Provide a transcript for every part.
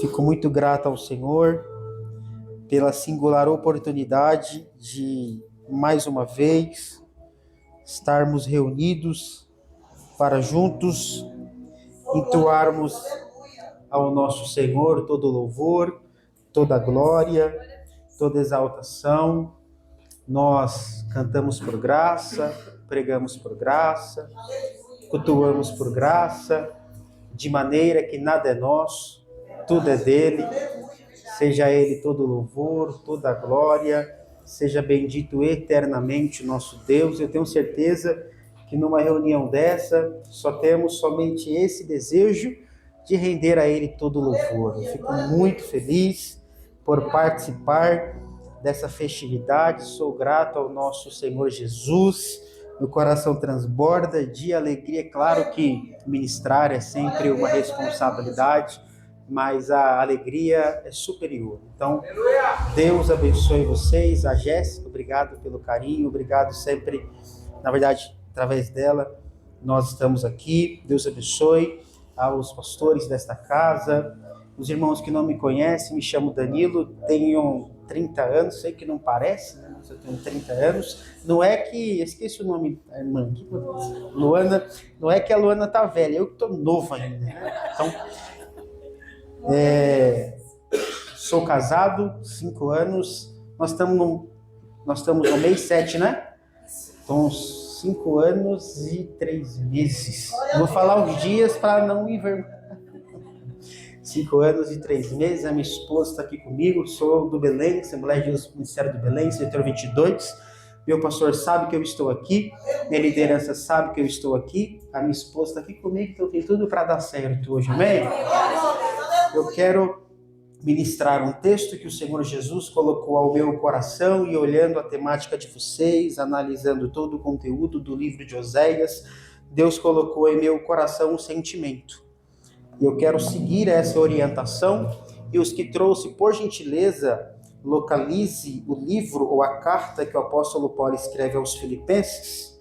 Fico muito grato ao Senhor pela singular oportunidade de, mais uma vez, estarmos reunidos para juntos entoarmos ao nosso Senhor todo louvor, toda glória, toda exaltação. Nós cantamos por graça, pregamos por graça, cultuamos por graça, de maneira que nada é nosso, tudo é dele. Seja ele todo louvor, toda glória, seja bendito eternamente o nosso Deus. Eu tenho certeza que numa reunião dessa só temos somente esse desejo de render a ele todo louvor. Eu fico muito feliz por participar dessa festividade, sou grato ao nosso Senhor Jesus, meu coração transborda de alegria. É claro que ministrar é sempre uma responsabilidade, mas a alegria é superior. Então, Deus abençoe vocês, a Jéssica, obrigado pelo carinho, obrigado sempre, na verdade, através dela, nós estamos aqui. Deus abençoe aos pastores desta casa, os irmãos que não me conhecem, me chamo Danilo, tenho 30 anos, sei que não parece, né? Mas eu tenho 30 anos. Não é que, esqueci o nome da irmã, Luana, não é que a Luana tá velha, eu que tô novo ainda, né? Então, sou casado, 5 anos, nós estamos no mês 7, né? Então, 5 anos e 3 meses. Vou falar os dias para não envergonhar. 5 anos e 3 meses, a minha esposa está aqui comigo, sou do Belém, Assembleia de Deus, Ministério do Belém, setor 22. Meu pastor sabe que eu estou aqui, minha liderança sabe que eu estou aqui, a minha esposa está aqui comigo, então tem tudo para dar certo hoje, amém? Eu quero ministrar um texto que o Senhor Jesus colocou ao meu coração, e olhando a temática de vocês, analisando todo o conteúdo do livro de Oséias, Deus colocou em meu coração um sentimento. E eu quero seguir essa orientação, e os que trouxe, por gentileza, localize o livro ou a carta que o apóstolo Paulo escreve aos Filipenses.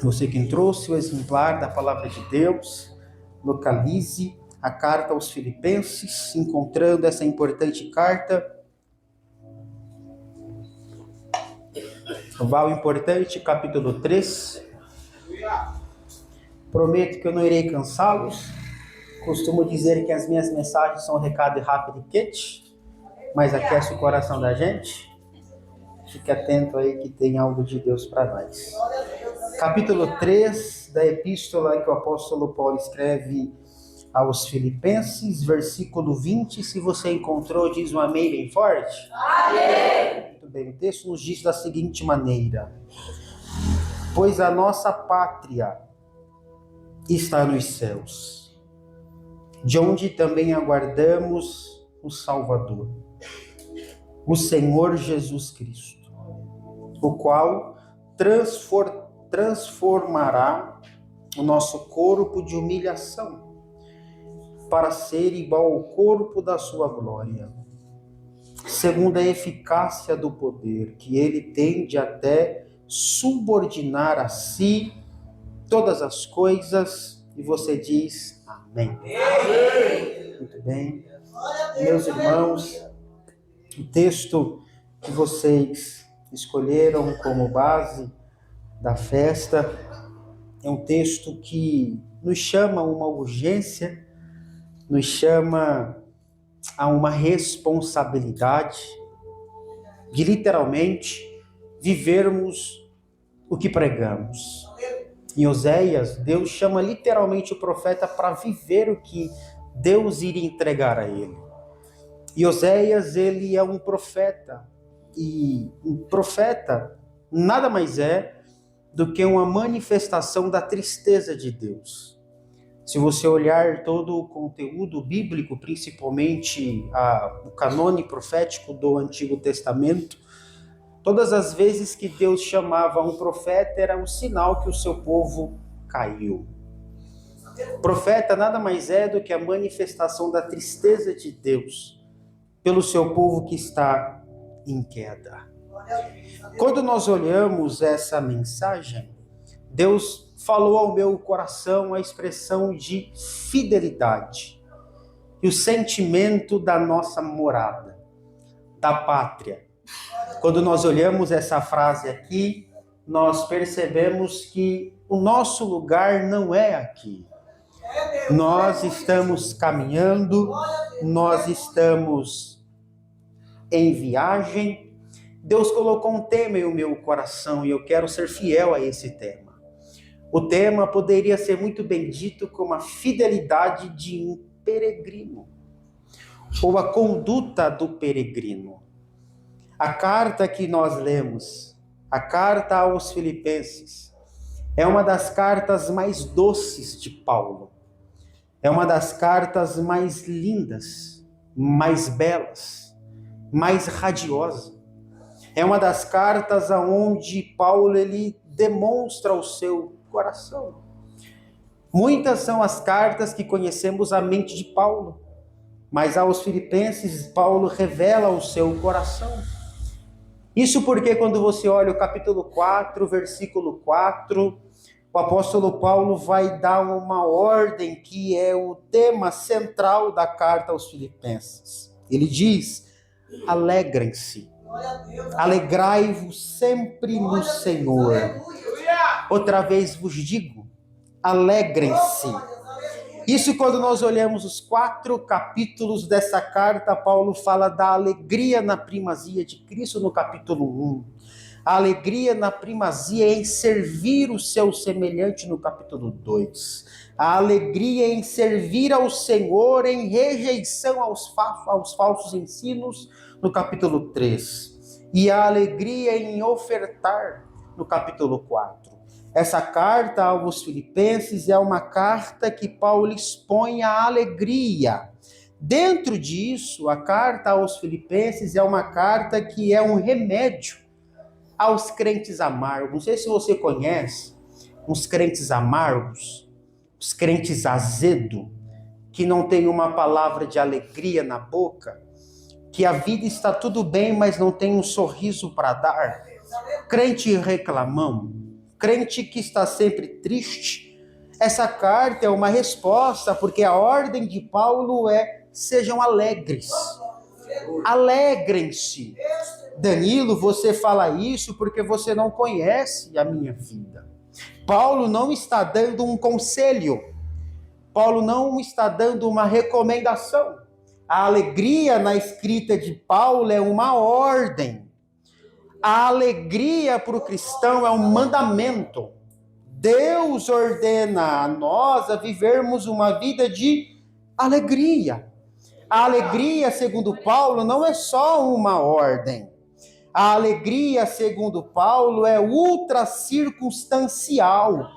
Você que trouxe o exemplar da palavra de Deus, localize a carta aos Filipenses, encontrando essa importante carta. Val importante, capítulo 3. Prometo que eu não irei cansá-los. Costumo dizer que as minhas mensagens são recado rápido e quente, mas aquece o coração da gente. Fique atento aí que tem algo de Deus para nós. Capítulo 3 da epístola que o apóstolo Paulo escreve aos Filipenses, versículo 20. Se você encontrou, diz um amém bem forte. Amém! Muito bem, o texto nos diz da seguinte maneira: pois a nossa pátria está nos céus, de onde também aguardamos o Salvador, o Senhor Jesus Cristo, o qual transformará o nosso corpo de humilhação para ser igual ao corpo da sua glória, segundo a eficácia do poder que ele tem de até subordinar a si todas as coisas. E você diz amém. Amém. Muito bem. Meus irmãos, o texto que vocês escolheram como base da festa é um texto que nos chama a uma urgência, nos chama a uma responsabilidade de literalmente vivermos o que pregamos. Em Oséias, Deus chama literalmente o profeta para viver o que Deus iria entregar a ele. E Oséias, ele é um profeta, e um profeta nada mais é do que uma manifestação da tristeza de Deus. Se você olhar todo o conteúdo bíblico, principalmente o canone profético do Antigo Testamento, todas as vezes que Deus chamava um profeta, era um sinal que o seu povo caiu. O profeta nada mais é do que a manifestação da tristeza de Deus pelo seu povo que está em queda. Quando nós olhamos essa mensagem, Deus falou ao meu coração a expressão de fidelidade. e o sentimento da nossa morada, da pátria. Quando nós olhamos essa frase aqui, nós percebemos que o nosso lugar não é aqui. Nós estamos caminhando, nós estamos em viagem. Deus colocou um tema em meu coração e eu quero ser fiel a esse tema. O tema poderia ser muito bem dito como a fidelidade de um peregrino, ou a conduta do peregrino. A carta que nós lemos, a carta aos Filipenses, é uma das cartas mais doces de Paulo. É uma das cartas mais lindas, mais belas, mais radiosa. É uma das cartas onde Paulo ele demonstra o seu coração. Muitas são as cartas que conhecemos a mente de Paulo, mas aos Filipenses Paulo revela o seu coração. Isso porque quando você olha o capítulo 4, versículo 4, o apóstolo Paulo vai dar uma ordem que é o tema central da carta aos Filipenses. Ele diz: alegrem-se, alegrai-vos sempre no Senhor. Outra vez vos digo, alegrem-se. Isso quando nós olhamos os 4 capítulos dessa carta, Paulo fala da alegria na primazia de Cristo no capítulo 1. A alegria na primazia em servir o seu semelhante no capítulo 2. A alegria em servir ao Senhor em rejeição aos falsos ensinos no capítulo 3. E a alegria em ofertar no capítulo 4. Essa carta aos Filipenses é uma carta que Paulo expõe a alegria. Dentro disso, a carta aos Filipenses é uma carta que é um remédio aos crentes amargos. Não sei se você conhece uns crentes amargos, os crentes azedo, que não tem uma palavra de alegria na boca, que a vida está tudo bem, mas não tem um sorriso para dar. Crente reclamão, crente que está sempre triste. Essa carta é uma resposta, porque a ordem de Paulo é: sejam alegres. Alegrem-se. Danilo, você fala isso porque você não conhece a minha vida. Paulo não está dando um conselho. Paulo não está dando uma recomendação. A alegria na escrita de Paulo é uma ordem. A alegria para o cristão é um mandamento. Deus ordena a nós a vivermos uma vida de alegria. A alegria, segundo Paulo, não é só uma ordem. A alegria, segundo Paulo, é ultra circunstancial.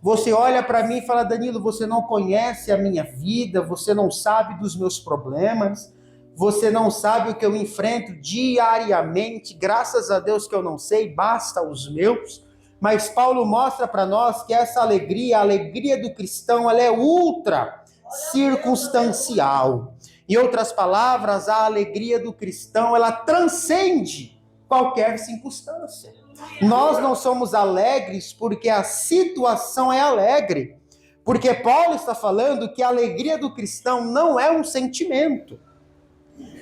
Você olha para mim e fala: Danilo, você não conhece a minha vida, você não sabe dos meus problemas, você não sabe o que eu enfrento diariamente, graças a Deus que eu não sei, basta os meus. Mas Paulo mostra para nós que essa alegria, a alegria do cristão, ela é ultra circunstancial. Em outras palavras, a alegria do cristão, ela transcende qualquer circunstância. Nós não somos alegres porque a situação é alegre. Porque Paulo está falando que a alegria do cristão não é um sentimento.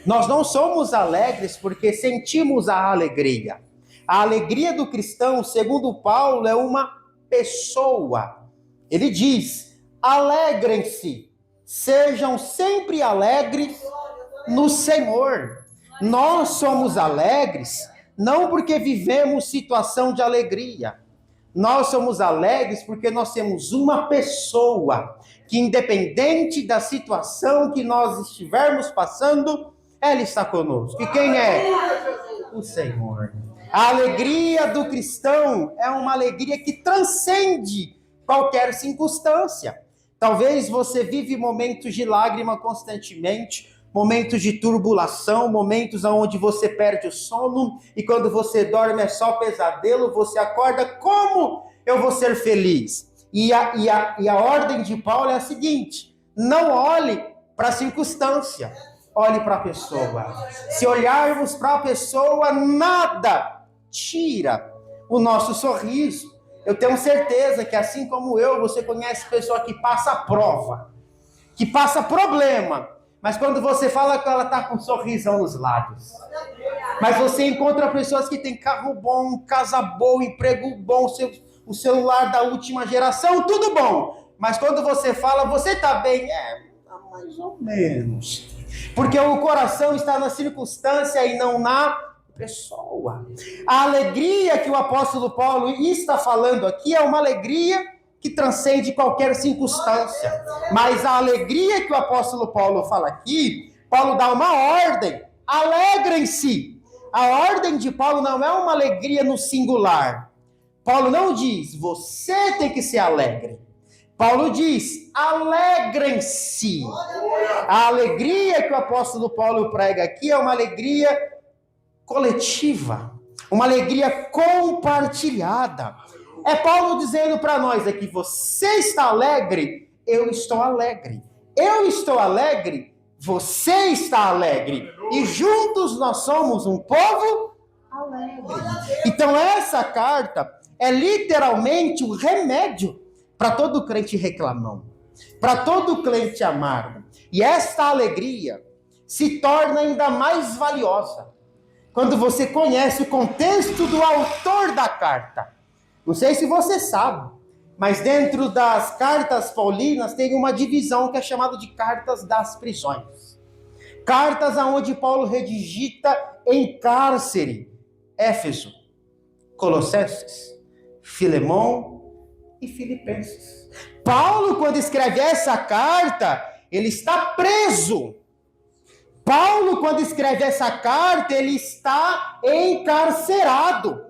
Nós não somos alegres porque sentimos a alegria. A alegria do cristão, segundo Paulo, é uma pessoa. Ele diz: alegrem-se, sejam sempre alegres no Senhor. Nós somos alegres não porque vivemos situação de alegria. Nós somos alegres porque nós temos uma pessoa que, independente da situação que nós estivermos passando, ela está conosco. E quem é? O Senhor. A alegria do cristão é uma alegria que transcende qualquer circunstância. Talvez você vive momentos de lágrima constantemente, momentos de turbulação, momentos onde você perde o sono e quando você dorme é só pesadelo, você acorda: como eu vou ser feliz? E a ordem de Paulo é a seguinte: não olhe para a circunstância, olhe para a pessoa. Se olharmos para a pessoa, nada tira o nosso sorriso. Eu tenho certeza que, assim como eu, você conhece pessoa que passa prova, que passa problema, Mas quando você fala com ela, está com um sorrisão nos lábios. Mas você encontra pessoas que têm carro bom, casa boa, emprego bom, o celular da última geração, tudo bom. Mas quando você fala, você está bem? Mais ou menos. Porque o coração está na circunstância e não na pessoa. A alegria que o apóstolo Paulo está falando aqui é uma alegria que transcende qualquer circunstância. Mas a alegria que o apóstolo Paulo fala aqui, Paulo dá uma ordem: alegrem-se. A ordem de Paulo não é uma alegria no singular. Paulo não diz, você tem que ser alegre. Paulo diz, alegrem-se. A alegria que o apóstolo Paulo prega aqui é uma alegria coletiva, uma alegria compartilhada. É Paulo dizendo para nós aqui, você está alegre, eu estou alegre. Eu estou alegre, você está alegre. E juntos nós somos um povo alegre. Então essa carta é literalmente um remédio para todo crente reclamão, para todo crente amargo. E esta alegria se torna ainda mais valiosa quando você conhece o contexto do autor da carta. Não sei se você sabe, mas dentro das cartas paulinas tem uma divisão que é chamada de cartas das prisões. Cartas aonde Paulo redigita em cárcere. Éfeso, Colossenses, Filemão e Filipenses. Paulo, quando escreve essa carta, ele está preso. Paulo, quando escreve essa carta, ele está encarcerado.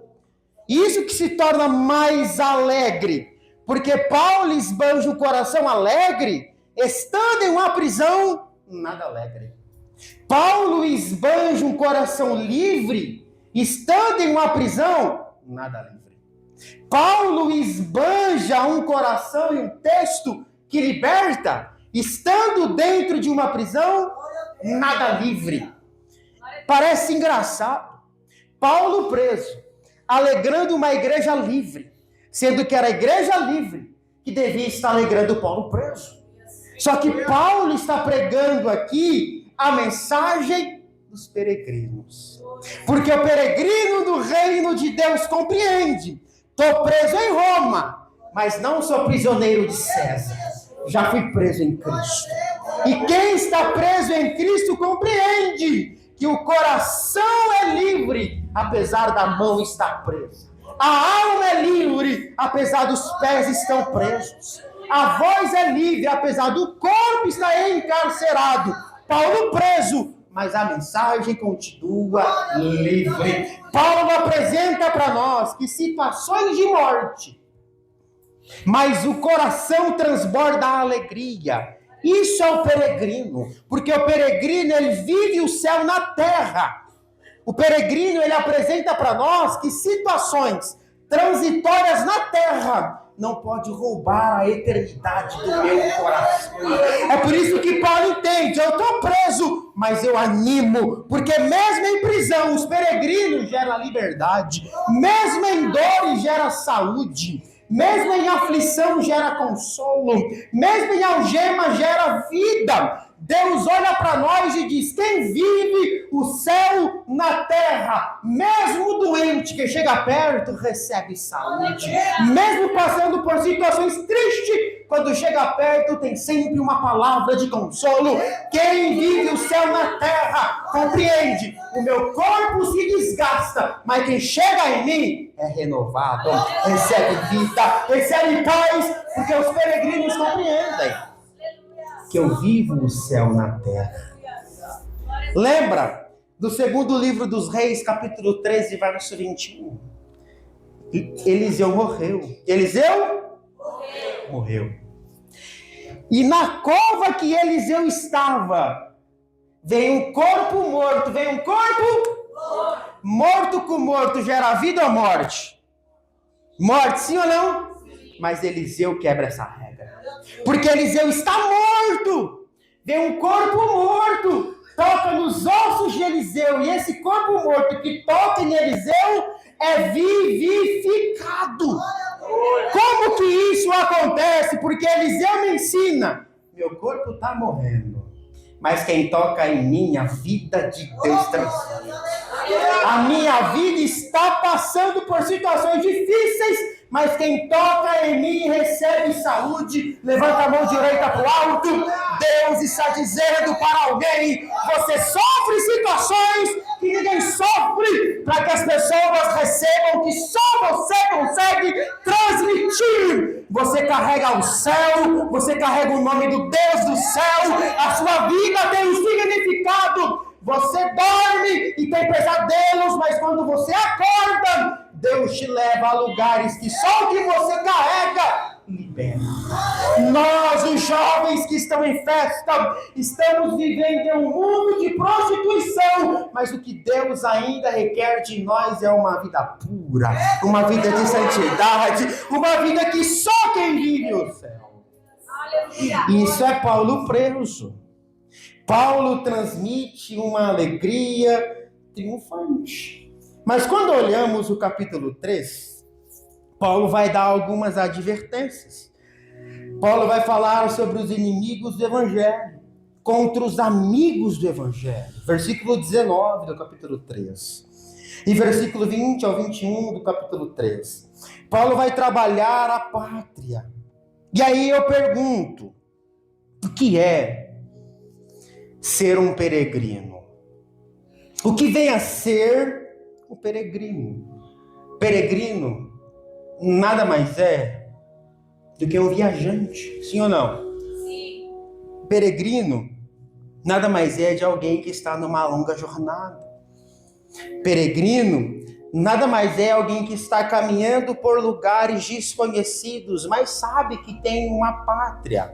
Isso que se torna mais alegre, porque Paulo esbanja o coração alegre, estando em uma prisão, nada alegre. Paulo esbanja um coração livre, estando em uma prisão, nada livre. Paulo esbanja um coração e um texto que liberta, estando dentro de uma prisão, nada livre. Parece engraçado. Paulo preso, alegrando uma igreja livre, sendo que era a igreja livre que devia estar alegrando Paulo preso. Só que Paulo está pregando aqui a mensagem dos peregrinos. Porque o peregrino do reino de Deus compreende. Estou preso em Roma, mas não sou prisioneiro de César. Já fui preso em Cristo. E quem está preso em Cristo compreende que o coração é livre, apesar da mão estar presa. A alma é livre, apesar dos pés estão presos. A voz é livre, apesar do corpo estar encarcerado. Paulo preso, mas a mensagem continua livre. Paulo apresenta para nós que situações de morte, mas o coração transborda a alegria. Isso é o peregrino, porque o peregrino ele vive o céu na terra. O peregrino ele apresenta para nós que situações transitórias na terra não pode roubar a eternidade do meu coração. É por isso que Paulo entende, eu estou preso, mas eu animo, porque mesmo em prisão, os peregrinos geram liberdade, mesmo em dores gera saúde, mesmo em aflição gera consolo, mesmo em algema gera vida. Deus olha para nós e diz, quem vive o céu na terra, mesmo doente que chega perto, recebe saúde. Mesmo passando por situações tristes, quando chega perto tem sempre uma palavra de consolo. Quem vive o céu na terra, compreende, o meu corpo se desgasta, mas quem chega em mim é renovado, recebe vida, recebe paz, porque os peregrinos compreendem que eu vivo o céu na terra. Lembra do segundo livro dos Reis, capítulo 13, verso 21. Eliseu morreu. Eliseu? Morreu. E na cova que Eliseu estava, veio um corpo morto. Veio um corpo morto com morto. Gera vida ou morte? Morte, sim ou não? Mas Eliseu quebra essa regra. Porque Eliseu está morto. Vem um corpo morto, toca nos ossos de Eliseu. E esse corpo morto que toca em Eliseu é vivificado. Como que isso acontece? Porque Eliseu me ensina. Meu corpo está morrendo, mas quem toca em mim, a vida de Deus transforma. A minha vida está passando por situações difíceis, mas quem toca em mim recebe saúde. Levanta a mão direita para o alto. Deus está dizendo para alguém: você sofre situações que ninguém sofre, para que as pessoas recebam o que só você consegue transmitir. Você carrega o céu, você carrega o nome do Deus do céu, a sua vida tem um significado. Você dorme e tem pesadelos, mas quando você acorda, Deus te leva a lugares que só o que você carrega libera. Nós, os jovens que estão em festa, estamos vivendo em um mundo de prostituição, mas o que Deus ainda requer de nós é uma vida pura, uma vida de santidade, uma vida que só quem vive o céu. Isso é Paulo preso. Paulo transmite uma alegria triunfante. Mas quando olhamos o capítulo 3, Paulo vai dar algumas advertências. Paulo vai falar sobre os inimigos do Evangelho, contra os amigos do Evangelho. Versículo 19 do capítulo 3. E versículo 20 ao 21 do capítulo 3. Paulo vai trabalhar a pátria. E aí eu pergunto, o que é ser um peregrino? O que vem a ser um peregrino? Peregrino nada mais é do que um viajante, sim ou não? Sim. Peregrino nada mais é de alguém que está numa longa jornada. Peregrino nada mais é alguém que está caminhando por lugares desconhecidos, mas sabe que tem uma pátria,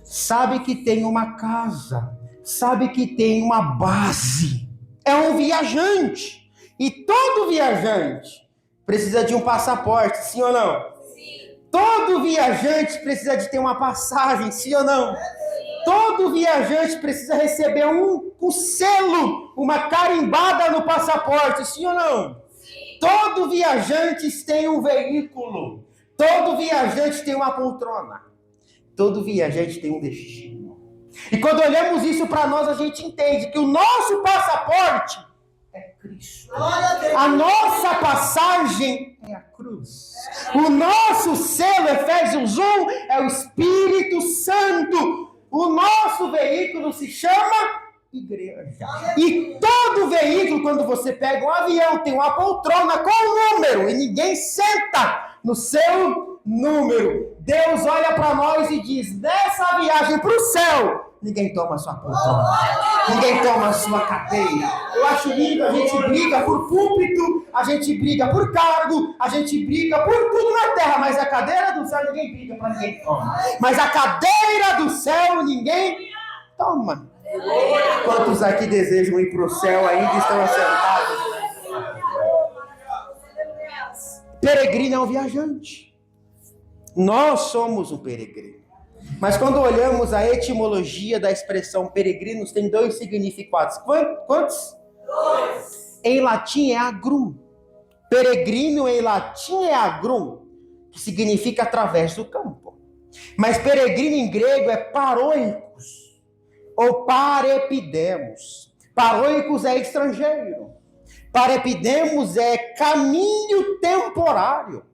sabe que tem uma casa, sabe que tem uma base. É um viajante. E todo viajante precisa de um passaporte, sim ou não? Sim. Todo viajante precisa de ter uma passagem, sim ou não? Sim. Todo viajante precisa receber um selo, uma carimbada no passaporte, sim ou não? Sim. Todo viajante tem um veículo. Todo viajante tem uma poltrona. Todo viajante tem um destino. E quando olhamos isso para nós, a gente entende que o nosso passaporte é Cristo. A nossa passagem é a cruz. O nosso selo, Efésios 1, é o Espírito Santo. O nosso veículo se chama igreja. E todo veículo, quando você pega um avião, tem uma poltrona com um número, e ninguém senta no seu número. Deus olha para nós e diz: nessa viagem para o céu, ninguém toma a sua poltrona, ninguém toma a sua cadeira. Eu acho lindo, a gente briga por púlpito, a gente briga por cargo, a gente briga por tudo na terra, mas a cadeira do céu ninguém briga para ninguém toma. Mas a cadeira do céu ninguém toma. Quantos aqui desejam ir para o céu ainda estão assentados? Peregrino é um viajante. Nós somos um peregrino. Mas quando olhamos a etimologia da expressão peregrinos, tem dois significados. Quantos? Dois. Em latim é agrum. Peregrino em latim é agrum, que significa através do campo. Mas peregrino em grego é paroikos, ou parepidemos. Paroikos é estrangeiro. Parepidemos é caminho temporário.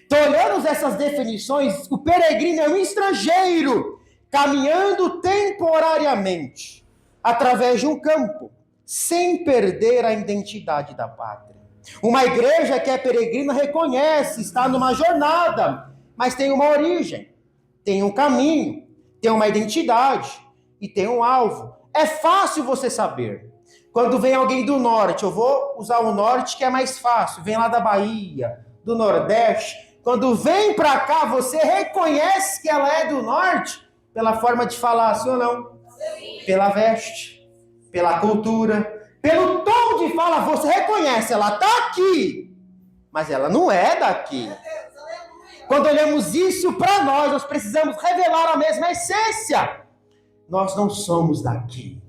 Então, olhando essas definições, o peregrino é um estrangeiro caminhando temporariamente através de um campo, sem perder a identidade da pátria. Uma igreja que é peregrina reconhece, está numa jornada, mas tem uma origem, tem um caminho, tem uma identidade e tem um alvo. É fácil você saber. Quando vem alguém do norte, eu vou usar o norte que é mais fácil, vem lá da Bahia, do Nordeste. Quando vem para cá, você reconhece que ela é do norte pela forma de falar, sim ou não? Sim. Pela veste, pela cultura, pelo tom de fala, você reconhece, ela está aqui, mas ela não é daqui. Quando olhamos isso para nós, nós precisamos revelar a mesma essência. Nós não somos daqui.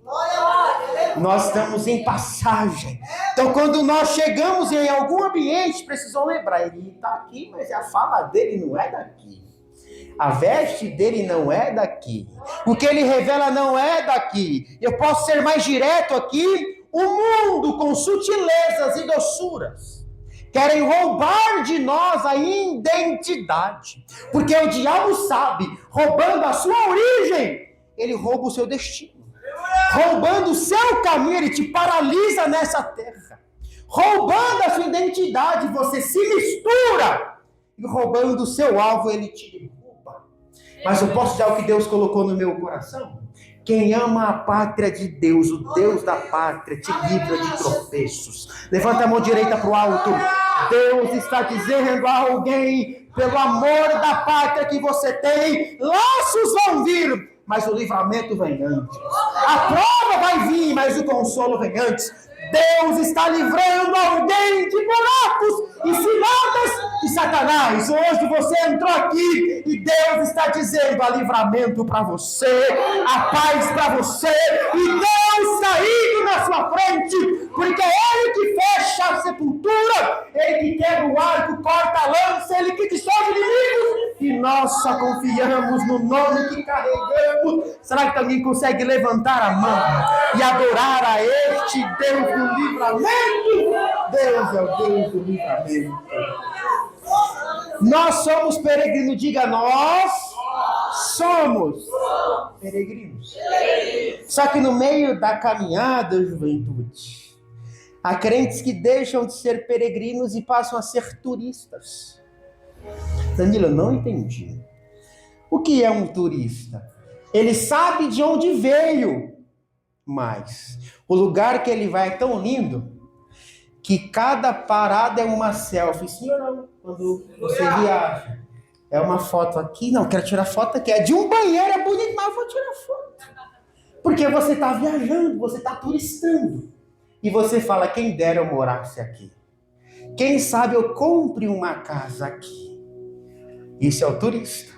Nós estamos em passagem. Então, quando nós chegamos em algum ambiente, precisamos lembrar, ele está aqui, mas a fala dele não é daqui. A veste dele não é daqui. O que ele revela não é daqui. Eu posso ser mais direto aqui. O mundo, com sutilezas e doçuras, querem roubar de nós a identidade. Porque o diabo sabe, roubando a sua origem, ele rouba o seu destino. Roubando o seu caminho, ele te paralisa nessa terra. Roubando a sua identidade, você se mistura. E roubando o seu alvo, ele te derruba. Mas eu posso dar o que Deus colocou no meu coração? Quem ama a pátria de Deus, o Deus da pátria, te livra de tropeços. Levanta a mão direita para o alto. Deus está dizendo a alguém, pelo amor da pátria que você tem, laços vão vir, mas o livramento vem antes. A prova vai vir, mas o consolo vem antes. Deus está livrando alguém de buracos e ciladas de Satanás. Hoje você entrou aqui e Deus está dizendo a livramento para você, a paz para você, e Deus está indo na sua frente, porque é Ele que fecha a sepultura, Ele que quebra o arco, corta a lança, Ele que dissolve inimigos, e nós só confiamos no nome que carregamos. Será que alguém consegue levantar a mão e adorar a este Deus do livramento? Deus é o Deus do livramento. Nós somos peregrinos. Diga, nós somos peregrinos. Só que no meio da caminhada, juventude, há crentes que deixam de ser peregrinos e passam a ser turistas. Danilo, eu não entendi. O que é um turista? Ele sabe de onde veio, mas o lugar que ele vai é tão lindo que cada parada é uma selfie. Sim ou não? Quando você viaja, é uma foto aqui, não, quero tirar foto aqui. É de um banheiro, é bonito, mas eu vou tirar foto. Porque você está viajando, você está turistando. E você fala, quem dera eu morasse aqui. Quem sabe eu compre uma casa aqui. Isso é o turista.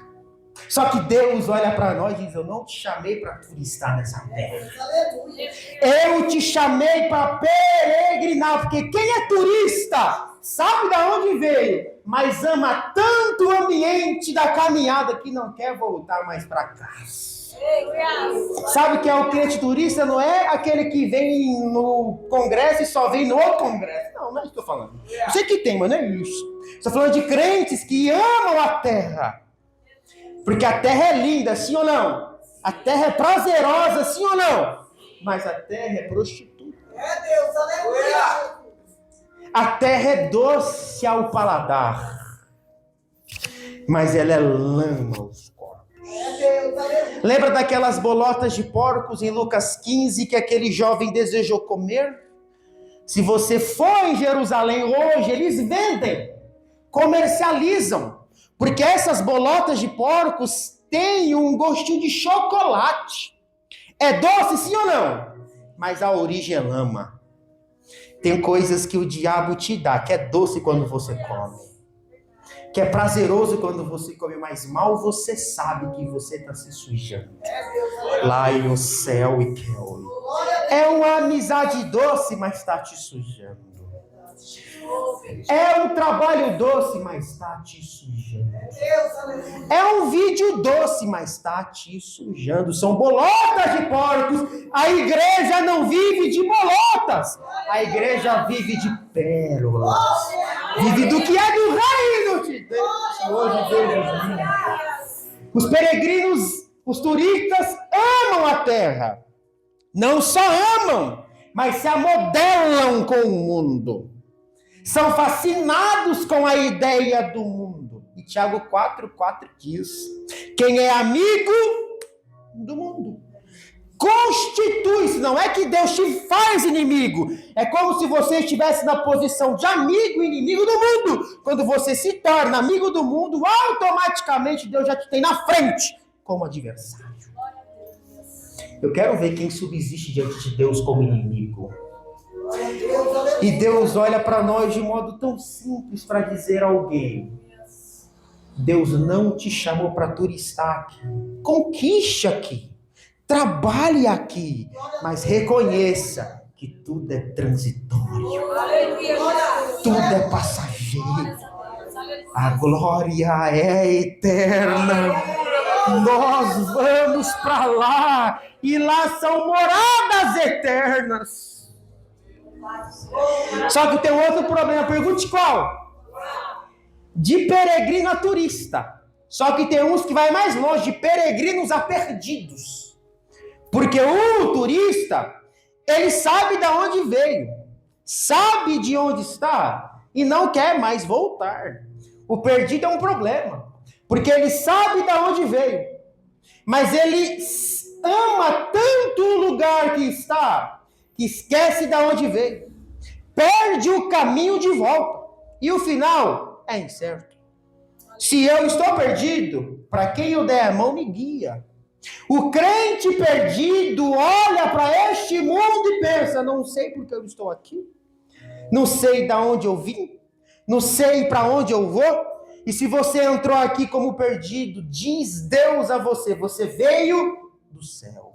Só que Deus olha para nós e diz, eu não te chamei para turistar nessa terra. Eu te chamei para peregrinar, porque quem é turista sabe de onde veio, mas ama tanto o ambiente da caminhada que não quer voltar mais para casa. Sabe que é o crente turista? Não é aquele que vem no congresso e só vem no outro congresso. Não é isso que eu estou falando. Eu sei que tem, mas não é isso. Estou falando de crentes que amam a terra. Porque a terra é linda, sim ou não? A terra é prazerosa, sim ou não? Mas a terra é prostituta. É Deus, aleluia! A terra é doce ao paladar, mas ela é lama aos corpos. Lembra daquelas bolotas de porcos em Lucas 15 que aquele jovem desejou comer? Se você for em Jerusalém hoje, eles vendem, comercializam. Porque essas bolotas de porcos têm um gostinho de chocolate. É doce, sim ou não? Mas a origem é lama. Tem coisas que o diabo te dá, que é doce quando você come. Que é prazeroso quando você come, mas mal você sabe que você está se sujando. Lá no céu e Keol. É uma amizade doce, mas está te sujando. É um trabalho doce, mas está te sujando. É um vídeo doce, mas está te sujando. São bolotas de porcos. A igreja não vive de bolotas. A igreja vive de pérolas. Vive do que é do reino de Deus. Hoje Deus. Os peregrinos, os turistas amam a terra. Não só amam, mas se amodelam com o mundo. São fascinados com a ideia do mundo. E Tiago 4:4 diz, quem é amigo do mundo constitui-se, não é que Deus te faz inimigo, é como se você estivesse na posição de amigo e inimigo do mundo. Quando você se torna amigo do mundo, automaticamente Deus já te tem na frente como adversário. Eu quero ver quem subsiste diante de Deus como inimigo. E Deus olha para nós de modo tão simples para dizer a alguém, Deus não te chamou para turistar aqui. Conquiste aqui. Trabalhe aqui. Mas reconheça que tudo é transitório. Tudo é passageiro. A glória é eterna. Nós vamos para lá e lá são moradas eternas. Só que tem outro problema, pergunte qual? De peregrino a turista. Só que tem uns que vai mais longe, de peregrinos a perdidos. Porque o turista, ele sabe de onde veio, sabe de onde está e não quer mais voltar. O perdido é um problema, porque ele sabe de onde veio, mas ele ama tanto o lugar que está, que esquece de onde veio, perde o caminho de volta, e o final é incerto. Se eu estou perdido, para quem eu der a mão me guia. O crente perdido olha para este mundo e pensa, não sei porque eu estou aqui, não sei de onde eu vim, não sei para onde eu vou. E se você entrou aqui como perdido, diz Deus a você, você veio do céu.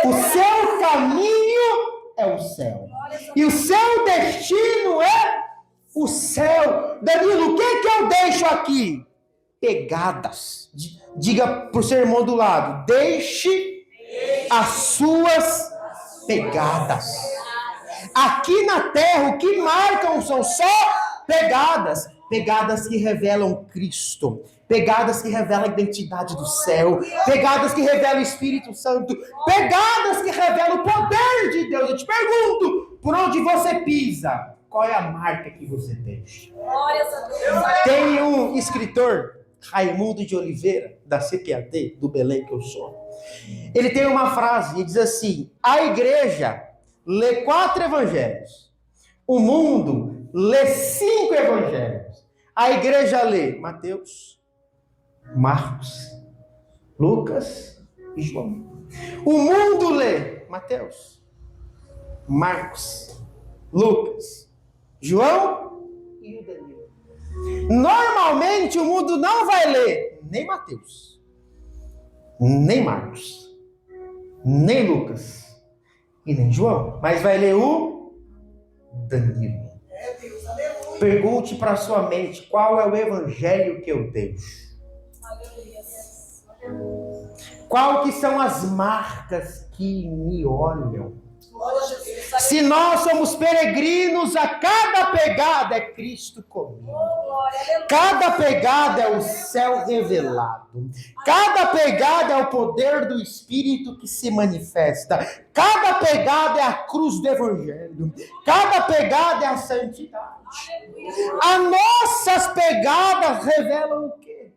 O seu caminho é o céu. E o seu destino é o céu. Danilo, o que eu deixo aqui? Pegadas. Diga para o seu irmão do lado, deixe as suas pegadas. Aqui na terra, o que marcam são só pegadas. Pegadas que revelam Cristo. Pegadas que revelam a identidade do céu. Pegadas que revelam o Espírito Santo. Pegadas que revelam o poder de Deus. Eu te pergunto, por onde você pisa? Qual é a marca que você deixa? Tem um escritor, Raimundo de Oliveira, da CPAD, do Belém que eu sou. Ele tem uma frase, ele diz assim, a igreja lê 4 evangelhos. O mundo lê 5 evangelhos. A igreja lê Mateus, Marcos, Lucas e João. O mundo lê Mateus, Marcos, Lucas, João e o Danilo. Normalmente o mundo não vai ler nem Mateus, nem Marcos, nem Lucas e nem João, mas vai ler o Danilo. Pergunte para sua mente qual é o evangelho que eu deixo. Qual que são as marcas que me olham? Se nós somos peregrinos, a cada pegada é Cristo comigo. Cada pegada é o céu revelado. Cada pegada é o poder do Espírito que se manifesta. Cada pegada é a cruz do Evangelho. Cada pegada é a santidade. As nossas pegadas revelam o quê?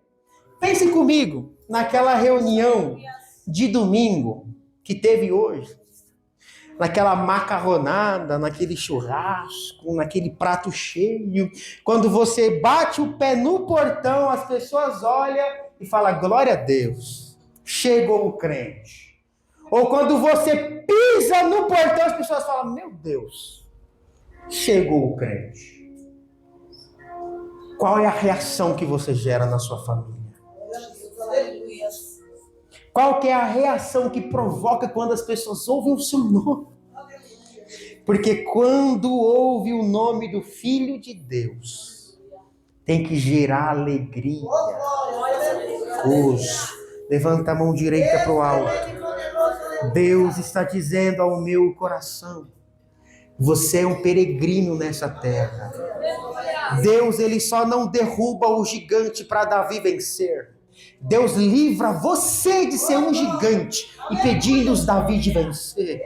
Pense comigo naquela reunião de domingo que teve hoje. Naquela macarronada, naquele churrasco, naquele prato cheio. Quando você bate o pé no portão, as pessoas olham e falam, glória a Deus, chegou o crente. Ou quando você pisa no portão, as pessoas falam, meu Deus, chegou o crente. Qual é a reação que você gera na sua família? Qual que é a reação que provoca quando as pessoas ouvem o seu nome? Porque quando ouve o nome do Filho de Deus, tem que gerar alegria. Hoje, levanta a mão direita para o alto. Deus está dizendo ao meu coração, você é um peregrino nessa terra. Deus, ele só não derruba o gigante para Davi vencer. Deus livra você de ser um gigante e pedindo-os Davi de vencer.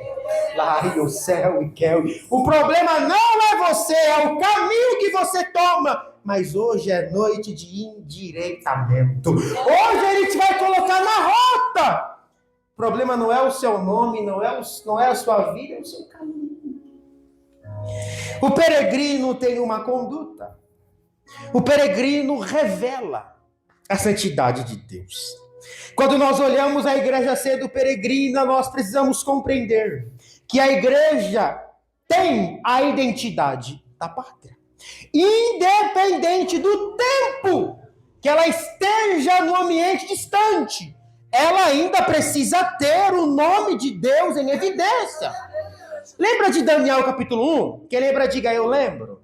Lá o céu e quer. O problema não é você, é o caminho que você toma. Mas hoje é noite de endireitamento. Hoje a gente vai colocar na rota. O problema não é o seu nome, não é a sua vida, é o seu caminho. O peregrino tem uma conduta. O peregrino revela a santidade de Deus. Quando nós olhamos a igreja sendo peregrina, nós precisamos compreender que a igreja tem a identidade da pátria. Independente do tempo que ela esteja no ambiente distante, ela ainda precisa ter o nome de Deus em evidência. Lembra de Daniel capítulo 1? Quem lembra, diga eu lembro.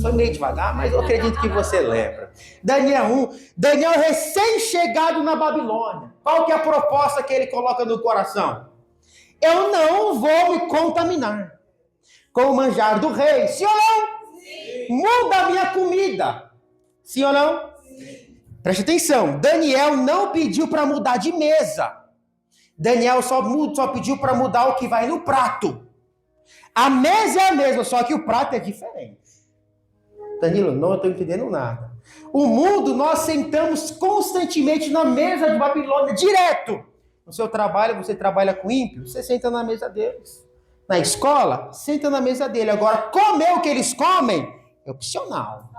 Foi meio devagar, mas eu acredito que você lembra. Daniel 1, Daniel recém-chegado na Babilônia. Qual que é a proposta que ele coloca no coração? Eu não vou me contaminar com o manjar do rei. Sim ou não? Sim. Muda a minha comida. Sim ou não? Sim. Preste atenção. Daniel não pediu para mudar de mesa. Daniel só pediu para mudar o que vai no prato. A mesa é a mesma, só que o prato é diferente. Danilo, não estou entendendo nada. O mundo, nós sentamos constantemente na mesa de Babilônia, direto. No seu trabalho, você trabalha com ímpio, você senta na mesa deles. Na escola, senta na mesa dele. Agora, comer o que eles comem é opcional.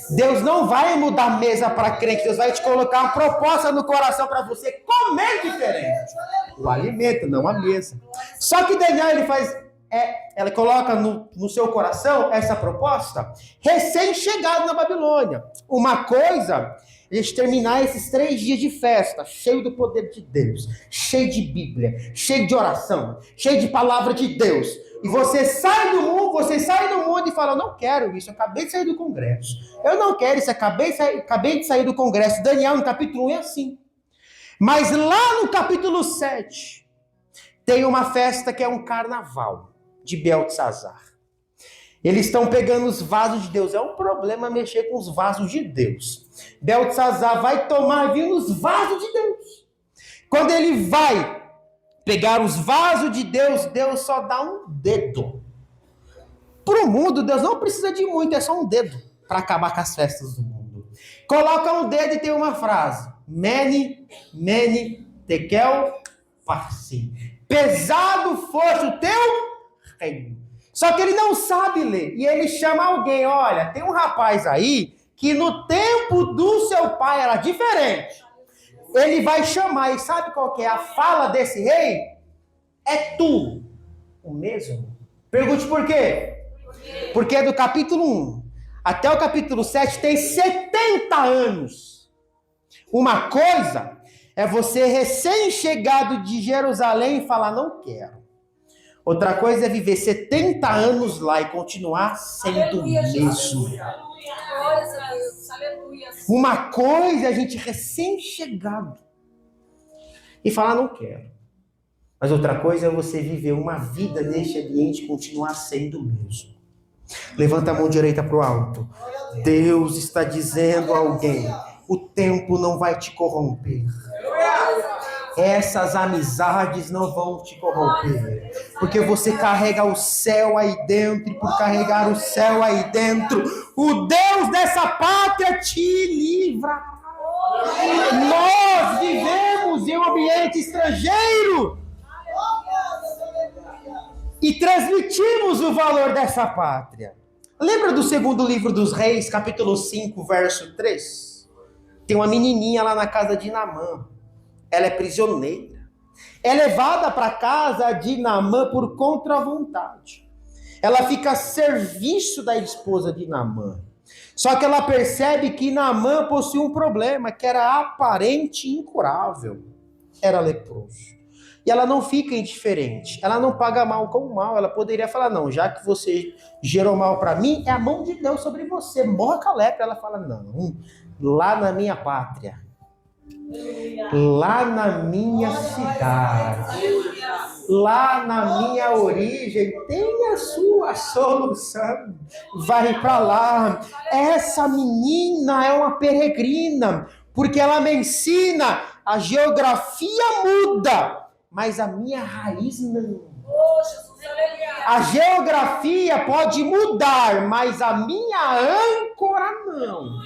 Deus não vai mudar a mesa para crente. Deus vai te colocar uma proposta no coração para você comer diferente. O alimento, não a mesa. Só que Daniel, ele faz... ela coloca no seu coração essa proposta, recém-chegado na Babilônia. Uma coisa, a gente terminar esses 3 dias de festa, cheio do poder de Deus, cheio de Bíblia, cheio de oração, cheio de palavra de Deus. E você sai do mundo e fala, eu não quero isso, eu acabei de sair do congresso. Eu não quero isso, acabei de sair do congresso. Daniel, no capítulo 1 é assim. Mas lá no capítulo 7, tem uma festa que é um carnaval de Beltesazar. Eles estão pegando os vasos de Deus. É um problema mexer com os vasos de Deus. Beltesazar vai tomar vinho nos vasos de Deus. Quando ele vai pegar os vasos de Deus, Deus só dá um dedo. Para o mundo, Deus não precisa de muito, é só um dedo para acabar com as festas do mundo. Coloca um dedo e tem uma frase. Mene, mene, tekel, parsim. Pesado fosse o teu reino. Só que ele não sabe ler. E ele chama alguém. Olha, tem um rapaz aí que no tempo do seu pai era diferente. Ele vai chamar. E sabe qual que é a fala desse rei? É tu o mesmo? Pergunte por quê? Porque do capítulo 1 até o capítulo 7 tem 70 anos. Uma coisa é você recém-chegado de Jerusalém e falar, não quero. Outra coisa é viver 70 anos lá e continuar sendo o mesmo. Uma coisa é a gente recém-chegado e falar, não quero. Mas outra coisa é você viver uma vida neste ambiente e continuar sendo o mesmo. Levanta a mão direita para o alto. Deus está dizendo a alguém, o tempo não vai te corromper. Essas amizades não vão te corromper, porque você carrega o céu aí dentro, e por carregar o céu aí dentro, o Deus dessa pátria te livra. Nós vivemos em um ambiente estrangeiro e transmitimos o valor dessa pátria. Lembra do 2º livro dos Reis, capítulo 5, verso 3? Tem uma menininha lá na casa de Naamã. Ela é prisioneira. É levada para a casa de Naamã por contra-vontade. Ela fica a serviço da esposa de Naamã. Só que ela percebe que Naamã possui um problema que era aparente e incurável. Era leproso. E ela não fica indiferente. Ela não paga mal com mal. Ela poderia falar, não, já que você gerou mal para mim, é a mão de Deus sobre você. Morra com a lepra. Ela fala, não, lá na minha pátria, lá na minha cidade, lá na minha origem, tem a sua solução. Vai para lá. Essa menina é uma peregrina, porque ela me ensina, a geografia muda, mas a minha raiz não. A geografia pode mudar, mas a minha âncora não.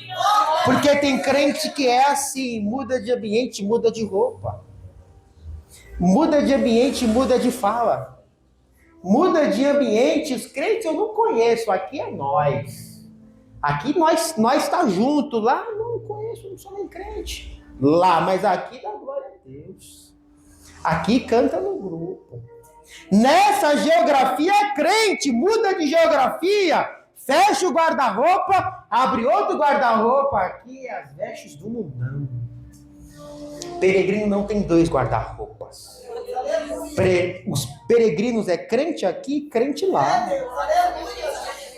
Porque tem crente que é assim, muda de ambiente, muda de roupa. Muda de ambiente, muda de fala. Muda de ambiente, os crentes eu não conheço, aqui é nós. Aqui nós está junto, lá não conheço, não sou nem crente. Lá, mas aqui dá glória a Deus. Aqui canta no grupo. Nessa geografia é crente, muda de geografia, fecha o guarda-roupa, abre outro guarda-roupa, aqui é as vestes do mundão. Peregrino não tem 2 guarda-roupas. Os peregrinos é crente aqui, crente lá.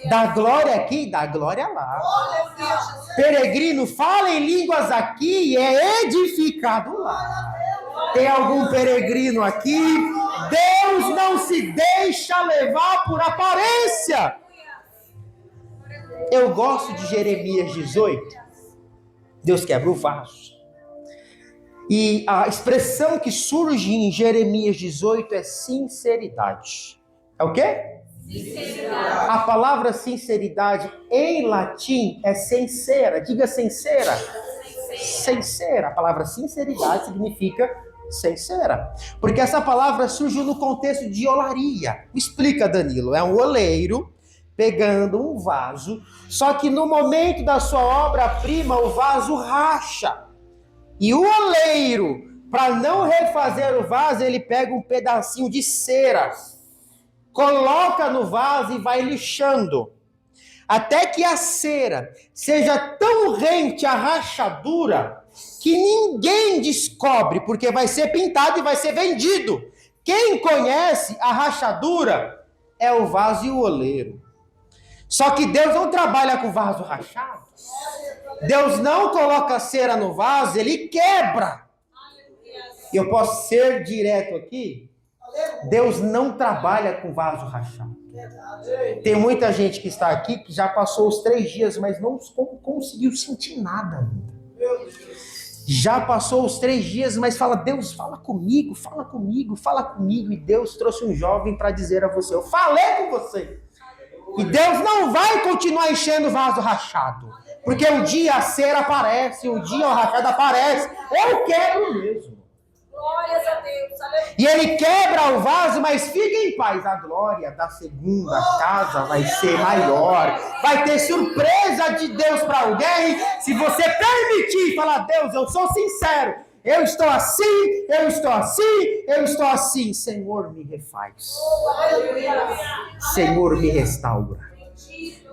Dá glória aqui, dá glória lá. Peregrino fala em línguas aqui e é edificado lá. Tem algum peregrino aqui? Deus não se deixa levar por aparência. Eu gosto de Jeremias 18. Deus quebra o vaso. E a expressão que surge em Jeremias 18 é sinceridade. É o quê? Sinceridade. A palavra sinceridade em latim é sincera. Diga sincera. Sincera. A palavra sinceridade significa sincera. Porque essa palavra surgiu no contexto de olaria. Explica, Danilo. É um oleiro pegando um vaso, só que no momento da sua obra-prima o vaso racha. E o oleiro, para não refazer o vaso, ele pega um pedacinho de cera, coloca no vaso e vai lixando, até que a cera seja tão rente à rachadura que ninguém descobre, porque vai ser pintado e vai ser vendido. Quem conhece a rachadura é o vaso e o oleiro. Só que Deus não trabalha com vaso rachado. Deus não coloca cera no vaso, ele quebra. E eu posso ser direto aqui? Deus não trabalha com vaso rachado. Tem muita gente que está aqui que já passou os 3 dias, mas não conseguiu sentir nada ainda. Já passou os 3 dias, mas fala, Deus, fala comigo, fala comigo, fala comigo. E Deus trouxe um jovem para dizer a você, eu falei com você. E Deus não vai continuar enchendo o vaso rachado. Porque um dia a cera aparece, um dia o rachado aparece. Eu quebro mesmo. Glórias a Deus. E ele quebra o vaso, mas fica em paz. A glória da segunda casa vai ser maior. Vai ter surpresa de Deus para alguém. Se você permitir falar, Deus, eu sou sincero. Eu estou assim, eu estou assim, eu estou assim. Senhor, me refaz. Senhor, me restaura.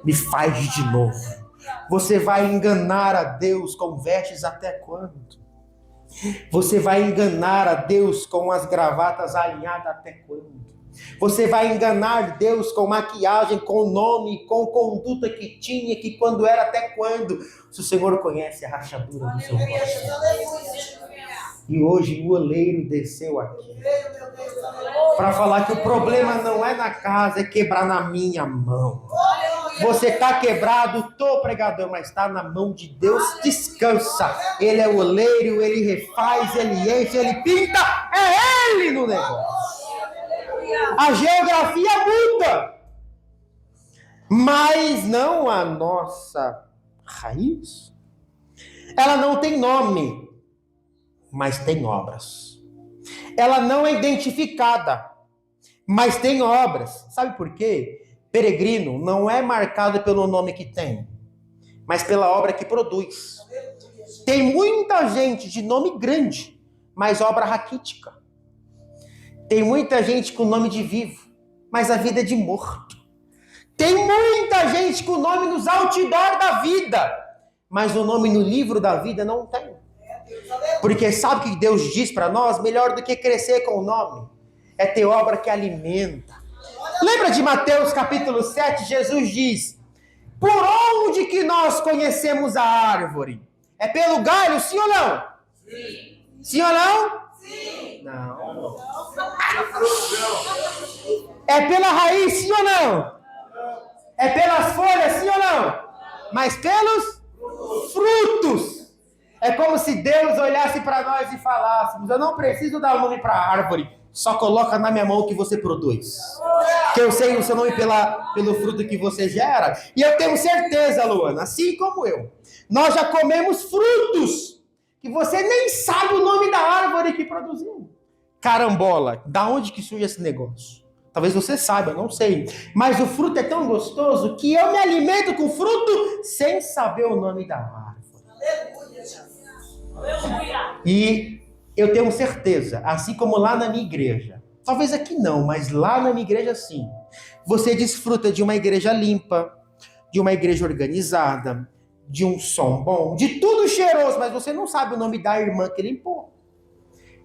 Me faz de novo. Você vai enganar a Deus com vestes até quando? Você vai enganar a Deus com as gravatas alinhadas até quando? Você vai enganar Deus com maquiagem, com nome, com conduta que tinha, que quando era até quando? Se o Senhor conhece a rachadura do seu coração. E hoje o oleiro desceu aqui para falar que o problema não é na casa, é quebrar na minha mão. Você está quebrado, tô pregador, mas está na mão de Deus, descansa. Ele é o oleiro, ele refaz, ele enche, ele pinta, é ele no negócio. A geografia muda, mas não a nossa raiz. Ela não tem nome, mas tem obras. Ela não é identificada, mas tem obras. Sabe por quê? Peregrino não é marcado pelo nome que tem, mas pela obra que produz. Tem muita gente de nome grande, mas obra raquítica. Tem muita gente com nome de vivo, mas a vida é de morto. Tem muita gente com nome nos outdoor da vida, mas o nome no livro da vida não tem. Porque sabe o que Deus diz para nós? Melhor do que crescer com o nome é ter obra que alimenta. Lembra de Mateus capítulo 7? Jesus diz, por onde que nós conhecemos a árvore? É pelo galho, sim ou não? Sim. Sim ou não? Sim. Não. É pela raiz, sim ou não? É pelas folhas, sim ou não? Mas pelos frutos. É como se Deus olhasse para nós e falasse, eu não preciso dar o nome para a árvore, só coloca na minha mão o que você produz. Que eu sei o seu nome pelo fruto que você gera. E eu tenho certeza, Luana, assim como eu, nós já comemos frutos que você nem sabe o nome da árvore que produziu. Carambola, da onde que surge esse negócio? Talvez você saiba, eu não sei. Mas o fruto é tão gostoso que eu me alimento com fruto sem saber o nome da árvore. E eu tenho certeza, assim como lá na minha igreja, talvez aqui não, mas lá na minha igreja sim, você desfruta de uma igreja limpa, de uma igreja organizada, de um som bom, de tudo cheiroso, mas você não sabe o nome da irmã que limpou.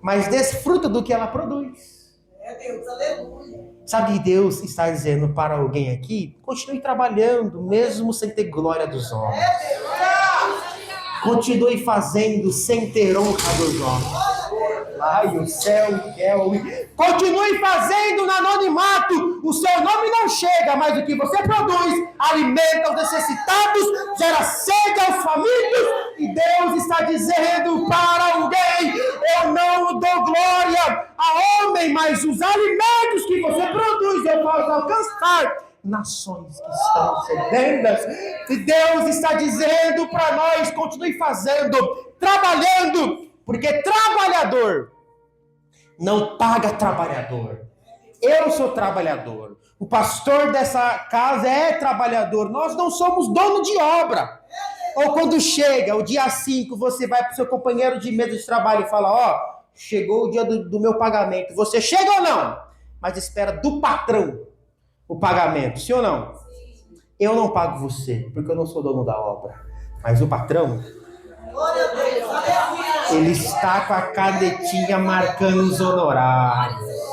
Mas desfruta do que ela produz. Deus, aleluia. Sabe, Deus está dizendo para alguém aqui, continue trabalhando, mesmo sem ter glória dos homens. Continue fazendo sem ter honra dos homens. Ai, o céu quer ouvir. Continue fazendo no anonimato. O seu nome não chega, mas o que você produz alimenta os necessitados, gera sede aos famintos. E Deus está dizendo para alguém: eu não dou glória a homem, mas os alimentos que você produz eu posso alcançar nações que estão sedentas. E Deus está dizendo para nós: continue fazendo, trabalhando, porque trabalhador não paga trabalhador. Eu sou trabalhador. O pastor dessa casa é trabalhador. Nós não somos dono de obra. Ou quando chega o dia 5, você vai para o seu companheiro de mesa de trabalho e fala: ó, chegou o dia do meu pagamento. Você chega ou não? Mas espera do patrão o pagamento, sim ou não? Eu não pago você, porque eu não sou dono da obra. Mas o patrão, ele está com a canetinha marcando os honorários.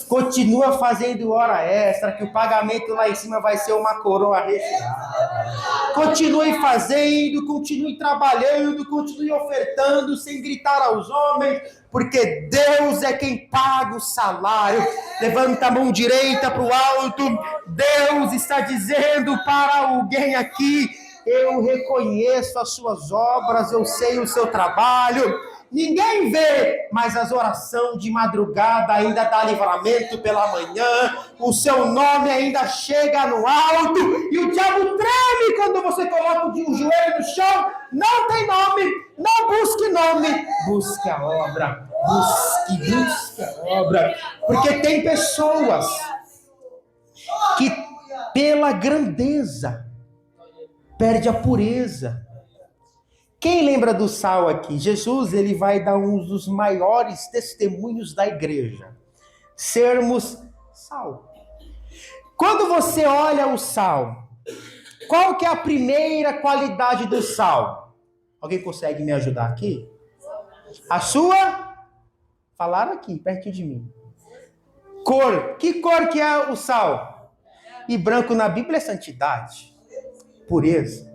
Continua fazendo hora extra, que o pagamento lá em cima vai ser uma coroa recheada. Continue fazendo, continue trabalhando, continue ofertando, sem gritar aos homens, porque Deus é quem paga o salário. Levanta a mão direita para o alto. Deus está dizendo para alguém aqui: eu reconheço as suas obras, eu sei o seu trabalho. Ninguém vê, mas as orações de madrugada ainda dá livramento pela manhã. O seu nome ainda chega no alto. E o diabo treme quando você coloca o joelho no chão. Não tem nome, não busque nome. Busque a obra, busque a obra. Porque tem pessoas que pela grandeza perde a pureza. Quem lembra do sal aqui? Jesus, ele vai dar um dos maiores testemunhos da igreja. Sermos sal. Quando você olha o sal, qual que é a primeira qualidade do sal? Alguém consegue me ajudar aqui? A sua? Falaram aqui, perto de mim. Cor. Que cor que é o sal? E branco na Bíblia é santidade, pureza.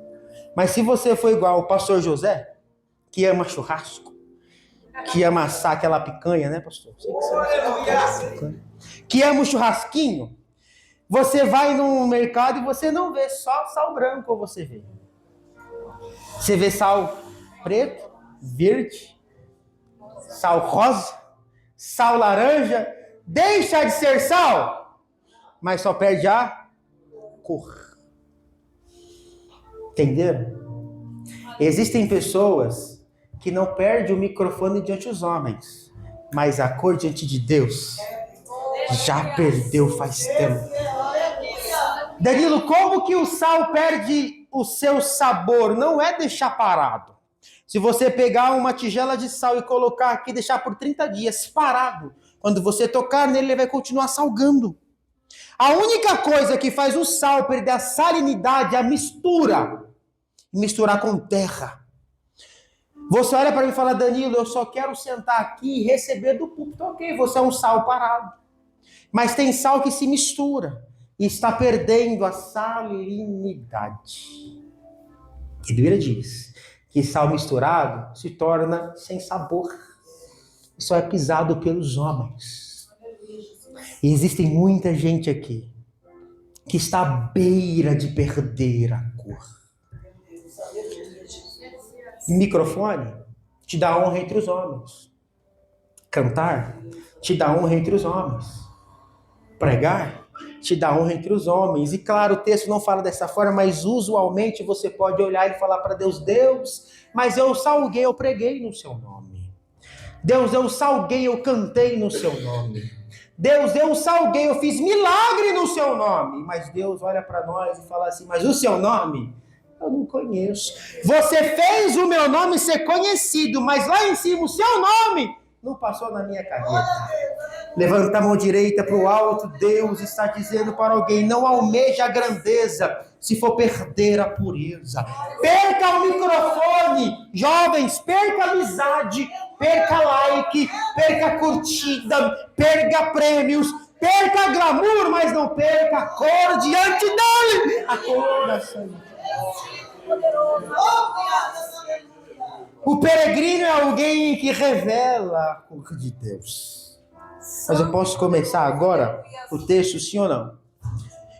Mas se você for igual o pastor José, que ama churrasco, que ama assar aquela picanha, né, pastor? Que ama o churrasquinho, você vai no mercado e você não vê só sal branco, ou você vê? Você vê sal preto, verde, sal rosa, sal laranja, deixa de ser sal, mas só perde a cor. Entenderam? Existem pessoas que não perdem o microfone diante dos homens, mas a cor diante de Deus já perdeu faz tempo. Danilo, como que o sal perde o seu sabor? Não é deixar parado. Se você pegar uma tigela de sal e colocar aqui e deixar por 30 dias parado, quando você tocar nele, ele vai continuar salgando. A única coisa que faz o sal perder a salinidade é a misturar com terra. Você olha para mim e fala: Danilo, eu só quero sentar aqui e receber do púlpito. Ok, você é um sal parado. Mas tem sal que se mistura e está perdendo a salinidade. E a Bíblia diz que sal misturado se torna sem sabor. Só é pisado pelos homens. E existe muita gente aqui que está à beira de perder a cor. Microfone te dá honra entre os homens. Cantar te dá honra entre os homens. Pregar te dá honra entre os homens. E claro, o texto não fala dessa forma, mas usualmente você pode olhar e falar para Deus: Deus, mas eu salguei, eu preguei no seu nome. Deus, eu salguei, eu cantei no seu nome. Deus, eu salguei, eu fiz milagre no seu nome. Mas Deus olha para nós e fala assim: mas o seu nome eu não conheço. Você fez o meu nome ser conhecido, mas lá em cima o seu nome não passou na minha caneta. Levanta a mão direita para o alto. Deus está dizendo para alguém: não almeje a grandeza se for perder a pureza. Perca o microfone, jovens, perca a amizade perca like, perca curtida, perca prêmios, perca glamour, mas não perca a cor diante dele. A cor da santidade. O peregrino é alguém que revela a cor de Deus. Mas eu posso começar agora o texto, sim ou não?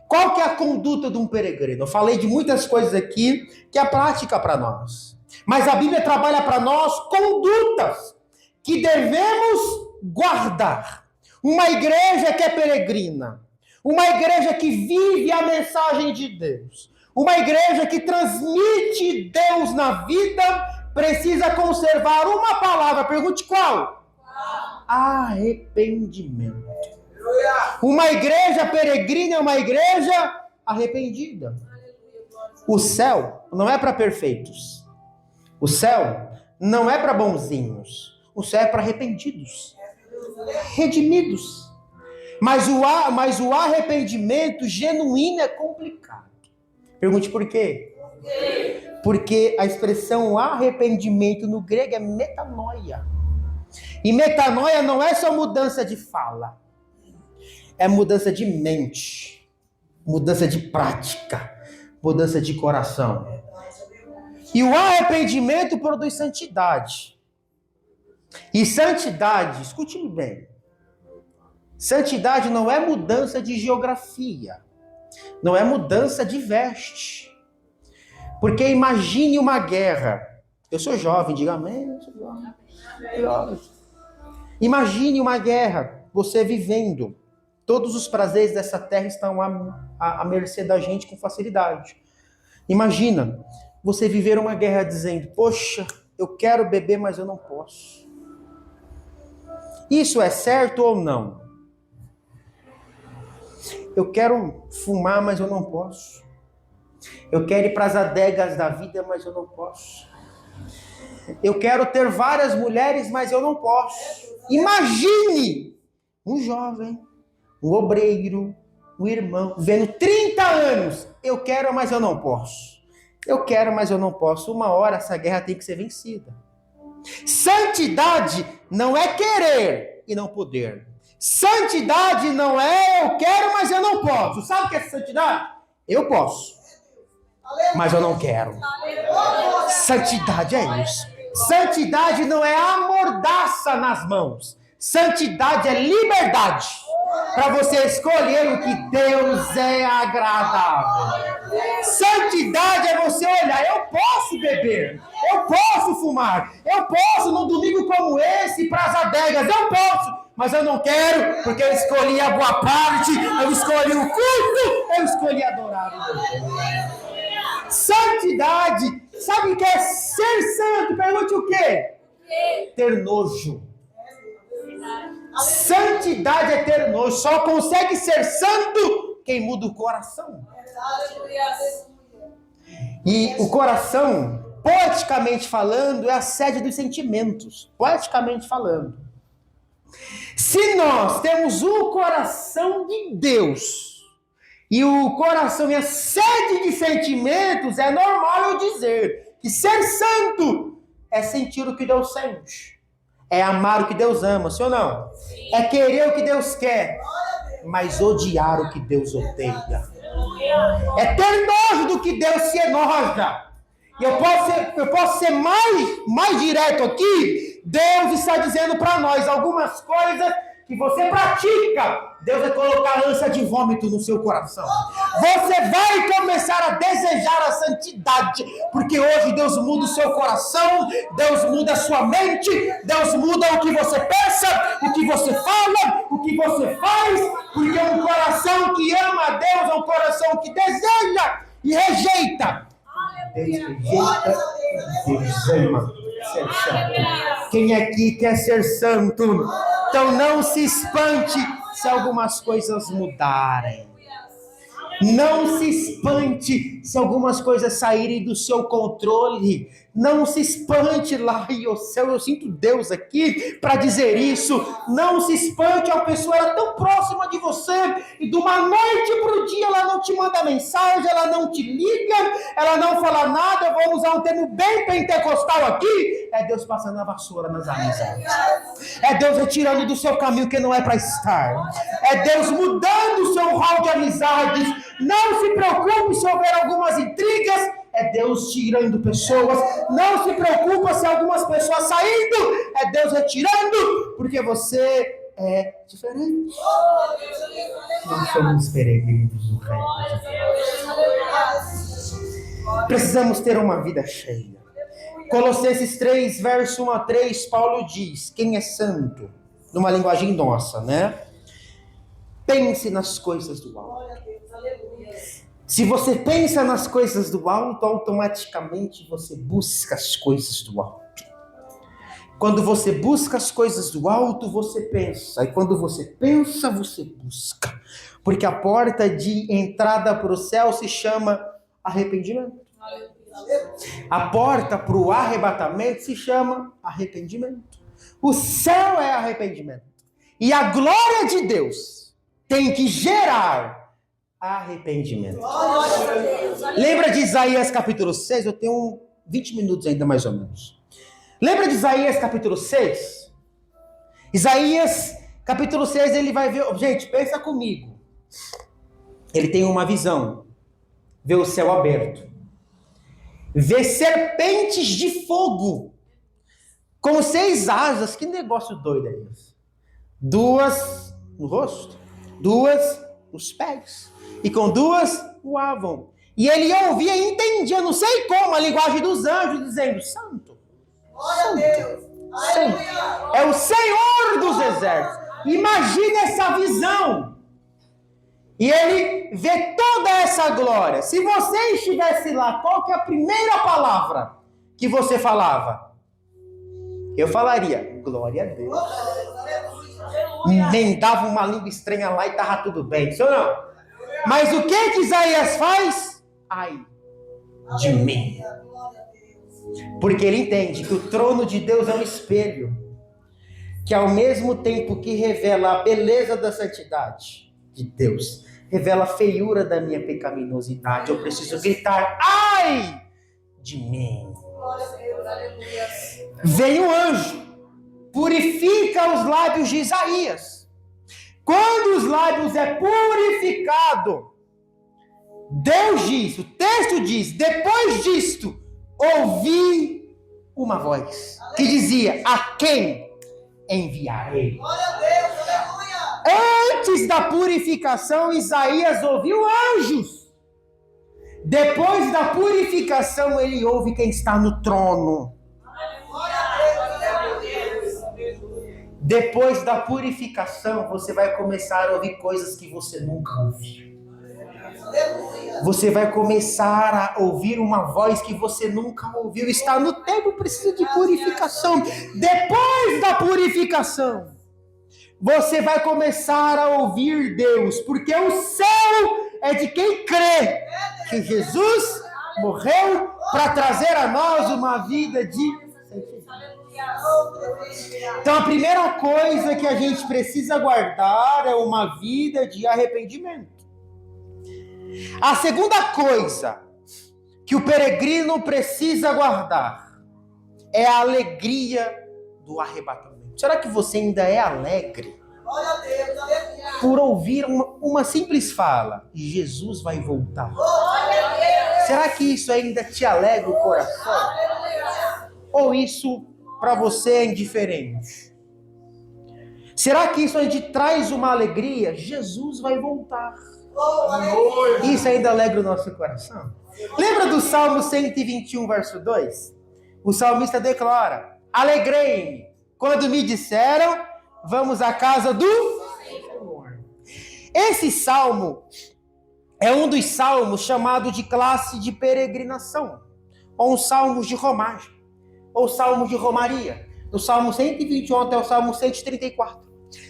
Qual que é a conduta de um peregrino? Eu falei de muitas coisas aqui que é prática para nós. Mas a Bíblia trabalha para nós condutas que devemos guardar. Uma igreja que é peregrina. Uma igreja que vive a mensagem de Deus. Uma igreja que transmite Deus na vida precisa conservar uma palavra. Pergunte qual? Arrependimento. Uma igreja peregrina é uma igreja arrependida. O céu não é para perfeitos. O céu não é para bonzinhos. O céu é para arrependidos. Redimidos. Mas o arrependimento genuíno é complicado. Pergunte por quê? Porque a expressão arrependimento no grego é metanoia. E metanoia não é só mudança de fala. É mudança de mente. Mudança de prática. Mudança de coração. E o arrependimento produz santidade. E santidade, escute-me bem. Santidade não é mudança de geografia. Não é mudança de veste. Porque imagine uma guerra. Eu sou jovem, diga amém. Eu sou jovem. Imagine uma guerra, você vivendo. Todos os prazeres dessa terra estão à mercê da gente com facilidade. Imagina você viver uma guerra dizendo, poxa, eu quero beber, mas eu não posso. Isso é certo ou não? Eu quero fumar, mas eu não posso. Eu quero ir para as adegas da vida, mas eu não posso. Eu quero ter várias mulheres, mas eu não posso. Imagine um jovem, um obreiro, um irmão, vendo 30 anos. Eu quero, mas eu não posso. Eu quero, mas eu não posso. Uma hora essa guerra tem que ser vencida. Santidade não é querer e não poder. Santidade não é eu quero, mas eu não posso. Sabe o que é santidade? Eu posso, mas eu não quero. Santidade é isso. Santidade não é amordaça nas mãos. Santidade é liberdade. Para você escolher o que Deus é agradável. Santidade é você olhar, eu posso beber, eu posso fumar, eu posso num domingo como esse ir para as adegas, eu posso, mas eu não quero, porque eu escolhi a boa parte, eu escolhi o culto, eu escolhi adorar o Deus. Santidade, sabe o que é ser santo? Pergunte o quê? Ter nojo. Santidade é ter nojo. Só consegue ser santo quem muda o coração. E o coração, poeticamente falando, é a sede dos sentimentos. Poeticamente falando. Se nós temos o coração de Deus e o coração é a sede de sentimentos, é normal eu dizer que ser santo é sentir o que Deus sente. É amar o que Deus ama, sim ou não? Sim. É querer o que Deus quer, mas odiar o que Deus odeia. É ter nojo do que Deus se enoja. E eu posso ser mais direto aqui. Deus está dizendo para nós algumas coisas que você pratica. Deus vai colocar ânsia de vômito no seu coração. Você vai começar a desejar a santidade, porque hoje Deus muda o seu coração, Deus muda a sua mente, Deus muda o que você pensa, o que você fala, o que você faz, porque um coração que ama a Deus é um coração que deseja e rejeita. Deus rejeita, Deus ama ser santo. Quem aqui quer ser santo? Então não se espante se algumas coisas mudarem. Não se espante se algumas coisas saírem do seu controle. Não se espante lá, eu sinto Deus aqui para dizer isso. Não se espante, a pessoa era tão próxima de você, e de uma noite para o dia ela não te manda mensagem, ela não te liga, ela não fala nada, eu vou usar um termo bem pentecostal aqui, é Deus passando a vassoura nas amizades. É Deus retirando do seu caminho que não é para estar. É Deus mudando o seu rol de amizades. Não se preocupe se houver algumas intrigas. É Deus tirando pessoas. Não se preocupe se algumas pessoas saindo. É Deus retirando, porque você é diferente. Nós somos peregrinos no reino de Deus. Precisamos ter uma vida cheia. Colossenses 3, verso 1 a 3, Paulo diz, quem é santo? Numa linguagem nossa, né? Pense nas coisas do alto. Se você pensa nas coisas do alto, automaticamente você busca as coisas do alto. Quando você busca as coisas do alto, você pensa. E quando você pensa, você busca. Porque a porta de entrada para o céu se chama arrependimento. A porta para o arrebatamento se chama arrependimento. O céu é arrependimento. E a glória de Deus tem que gerar arrependimento. Lembra de Isaías capítulo 6? Eu tenho 20 minutos ainda mais ou menos. Lembra de Isaías capítulo 6? Isaías capítulo 6, ele vai ver... Gente, pensa comigo. Ele tem uma visão. Vê o céu aberto. Vê serpentes de fogo, com 6 asas. Que negócio doido é esse? 2 no rosto, 2 nos pés, e com 2 voavam. E ele ouvia e entendia, não sei como, a linguagem dos anjos, dizendo, santo, santo, santo, é o Senhor dos exércitos. Imagina essa visão. E ele vê toda essa glória. Se você estivesse lá, qual que é a primeira palavra que você falava? Eu falaria, glória a Deus. Inventava uma língua estranha lá e estava tudo bem, sim ou não? Mas o que Isaías faz? Ai de mim. Porque ele entende que o trono de Deus é um espelho, que ao mesmo tempo que revela a beleza da santidade de Deus, revela a feiura da minha pecaminosidade. Eu preciso gritar, ai de mim. Vem o anjo, purifica os lábios de Isaías. Quando os lábios é purificado, Deus diz, o texto diz, depois disto, ouvi uma voz que dizia, a quem enviarei? Antes da purificação, Isaías ouviu anjos. Depois da purificação, ele ouve quem está no trono. Depois da purificação, você vai começar a ouvir coisas que você nunca ouviu. Você vai começar a ouvir uma voz que você nunca ouviu. Está no tempo, precisa de purificação. Depois da purificação, você vai começar a ouvir Deus, porque o céu é de quem crê que Jesus morreu para trazer a nós uma vida de santidade. Então a primeira coisa que a gente precisa guardar é uma vida de arrependimento. A segunda coisa que o peregrino precisa guardar é a alegria do arrebatamento. Será que você ainda é alegre por ouvir uma simples fala? Jesus vai voltar. Será que isso ainda te alegra o coração? Ou isso para você é indiferente? Será que isso ainda te traz uma alegria? Jesus vai voltar. Isso ainda alegra o nosso coração? Lembra do Salmo 121, verso 2? O salmista declara, alegrei-me quando me disseram, vamos à casa do Senhor. Esse salmo é um dos salmos chamado de classe de peregrinação, ou um salmo de romagem, ou salmo de romaria, do Salmo 121 até o Salmo 134.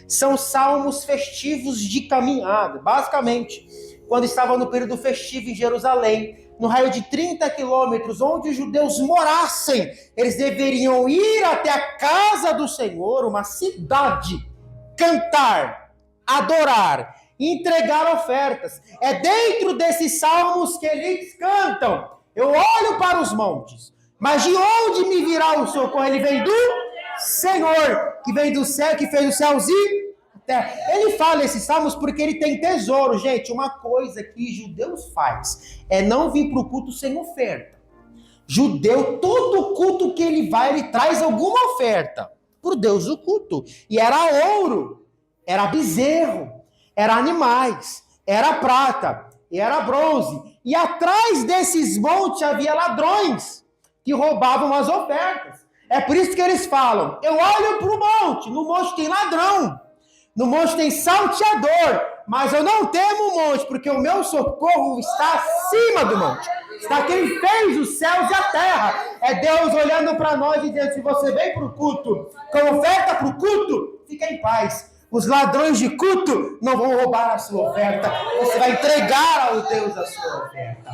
São salmos festivos de caminhada. Basicamente, quando estava no período festivo em Jerusalém, no raio de 30 quilômetros, onde os judeus morassem, eles deveriam ir até a casa do Senhor, uma cidade, cantar, adorar entregar ofertas. É dentro desses salmos que eles cantam: eu olho para os montes, mas de onde me virá o socorro? Ele vem do Senhor, que vem do céu, que fez os céus e a terra. Ele fala esses salmos porque ele tem tesouro. Gente, uma coisa que judeus faz é não vir para o culto sem oferta. Judeu, todo culto que ele vai, ele traz alguma oferta por Deus do culto. E era ouro, era bezerro, era animais, era prata, e era bronze. E atrás desses montes havia ladrões que roubavam as ofertas. É por isso que eles falam: eu olho para o monte, no monte tem ladrão, no monte tem salteador, mas eu não temo o monte, porque o meu socorro está acima do monte. Está quem fez os céus e a terra. É Deus olhando para nós e dizendo: se você vem para o culto com oferta para o culto, fica em paz. Os ladrões de culto não vão roubar a sua oferta. Você vai entregar ao Deus a sua oferta.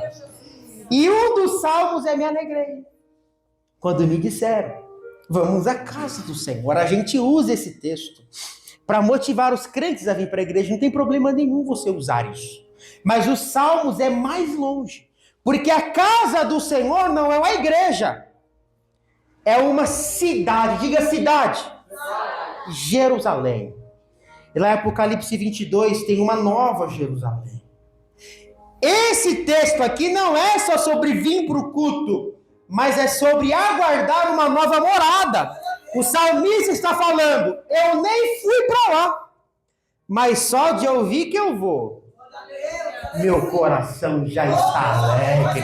E um dos salmos me alegrei quando me disseram: vamos à casa do Senhor. A gente usa esse texto para motivar os crentes a vir para a igreja. Não tem problema nenhum você usar isso. Mas os salmos é mais longe. Porque a casa do Senhor não é uma igreja. É uma cidade. Diga cidade. Jerusalém. E lá em Apocalipse 22 tem uma nova Jerusalém. Esse texto aqui não é só sobre vir para o culto, mas é sobre aguardar uma nova morada. O salmista está falando: eu nem fui para lá, mas só de ouvir que eu vou, meu coração já está alegre.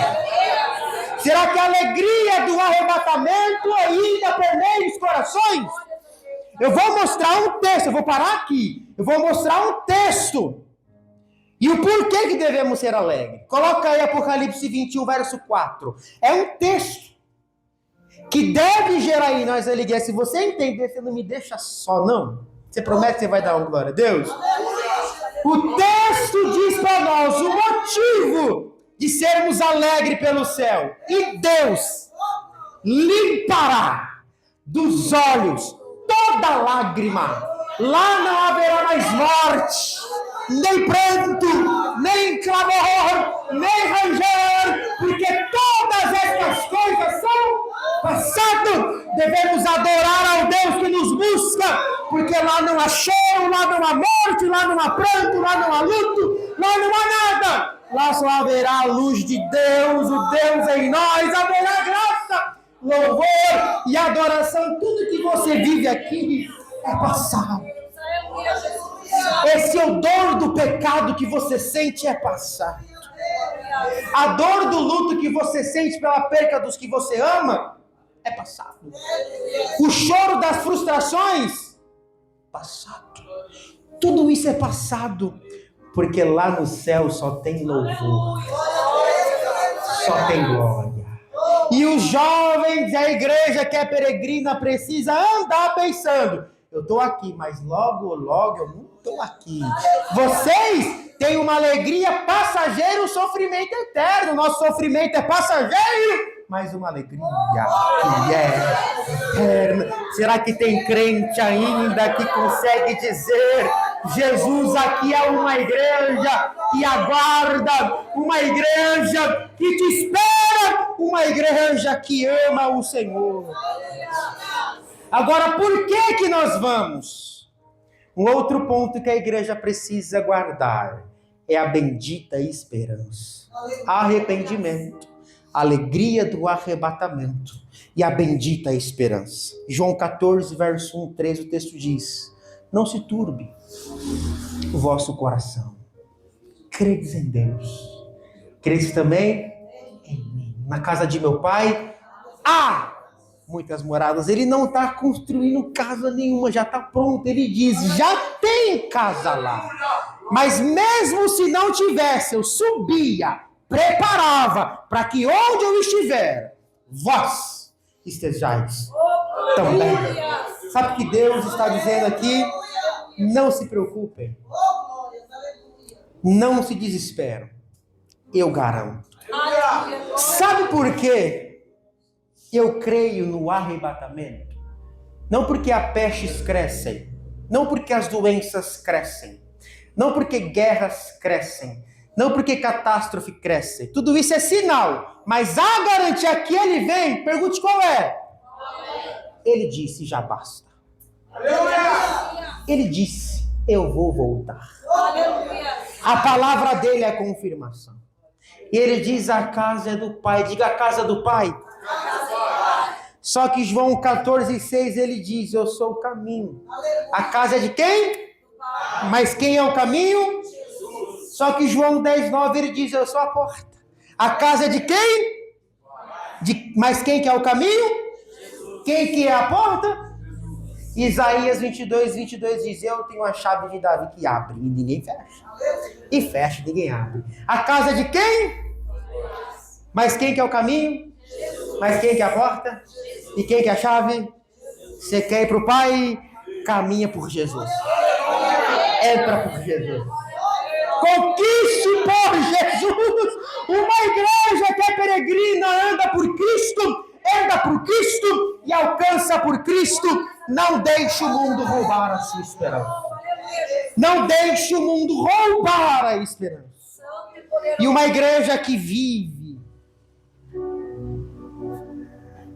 Será que a alegria do arrebatamento ainda permeia os corações? Eu vou mostrar um texto, eu vou parar aqui. Eu vou mostrar um texto. E o porquê que devemos ser alegres. Coloca aí Apocalipse 21, verso 4. É um texto que deve gerar em nós alegria. Se você entender, você não me deixa só, não. Você promete que você vai dar uma glória a Deus? O texto diz para nós o motivo de sermos alegres pelo céu. E Deus limpará dos olhos toda lágrima. Lá não haverá mais morte, nem pranto, nem clamor, nem ranger, porque todas estas coisas são passado. Devemos adorar ao Deus que nos busca, porque lá não há choro, lá não há morte, lá não há pranto, lá não há luto, lá não há nada. Lá só haverá a luz de Deus, o Deus em nós, haverá graça, louvor e adoração. Tudo que você vive aqui é passado. Esse odor do pecado que você sente é passado. A dor do luto que você sente pela perca dos que você ama é passado. O choro das frustrações, passado. Tudo isso é passado, porque lá no céu só tem louvor, só tem glória. E os jovens, a igreja que é peregrina, precisa andar pensando: eu estou aqui, mas logo, logo eu não estou aqui. Vocês têm uma alegria passageira, um sofrimento eterno. Nosso sofrimento é passageiro, mas uma alegria que é eterna. Será que tem crente ainda que consegue dizer: Jesus aqui é uma igreja que aguarda, uma igreja que te espera, uma igreja que ama o Senhor? Agora, por que nós vamos? Um outro ponto que a igreja precisa guardar é a bendita esperança. Arrependimento, alegria do arrebatamento e a bendita esperança. João 14, verso 1, 13, o texto diz: não se turbe o vosso coração. Credes em Deus. Credes também em mim. Na casa de meu pai há muitas moradas. Ele não está construindo casa nenhuma, já está pronto. Ele diz: já tem casa lá. Mas mesmo se não tivesse, eu subia, preparava, para que onde eu estiver, vós estejais também. Sabe o que Deus está dizendo aqui? Não se preocupem. Não se desesperam. Eu garanto. Sabe por quê? Eu creio no arrebatamento. Não porque as pestes crescem, não porque as doenças crescem, não porque guerras crescem, não porque catástrofe cresce. Tudo isso é sinal, mas a garantia que ele vem, pergunte qual é. Ele disse, já basta. Ele disse, eu vou voltar. A palavra dele é a confirmação. E ele diz, a casa é do Pai. Diga, a casa do Pai. Só que João 14,6 ele diz, eu sou o caminho. A casa é de quem? Mas quem é o caminho? Jesus. Só que João 10,9 ele diz, eu sou a porta. A casa é de quem? Mas quem que é o caminho? Jesus. Quem que é a porta? Isaías 22 diz, eu tenho a chave de Davi que abre e ninguém fecha. E fecha e ninguém abre. A casa é de quem? Mas quem que é o caminho? Jesus. Mas quem que é a porta? Jesus. E quem que é a chave? Você quer ir para o Pai? Caminha por Jesus. Entra por Jesus. Conquiste por Jesus. Uma igreja que é peregrina anda por Cristo e alcança por Cristo. Não deixe o mundo roubar a sua esperança. Não deixe o mundo roubar a esperança. E uma igreja que vive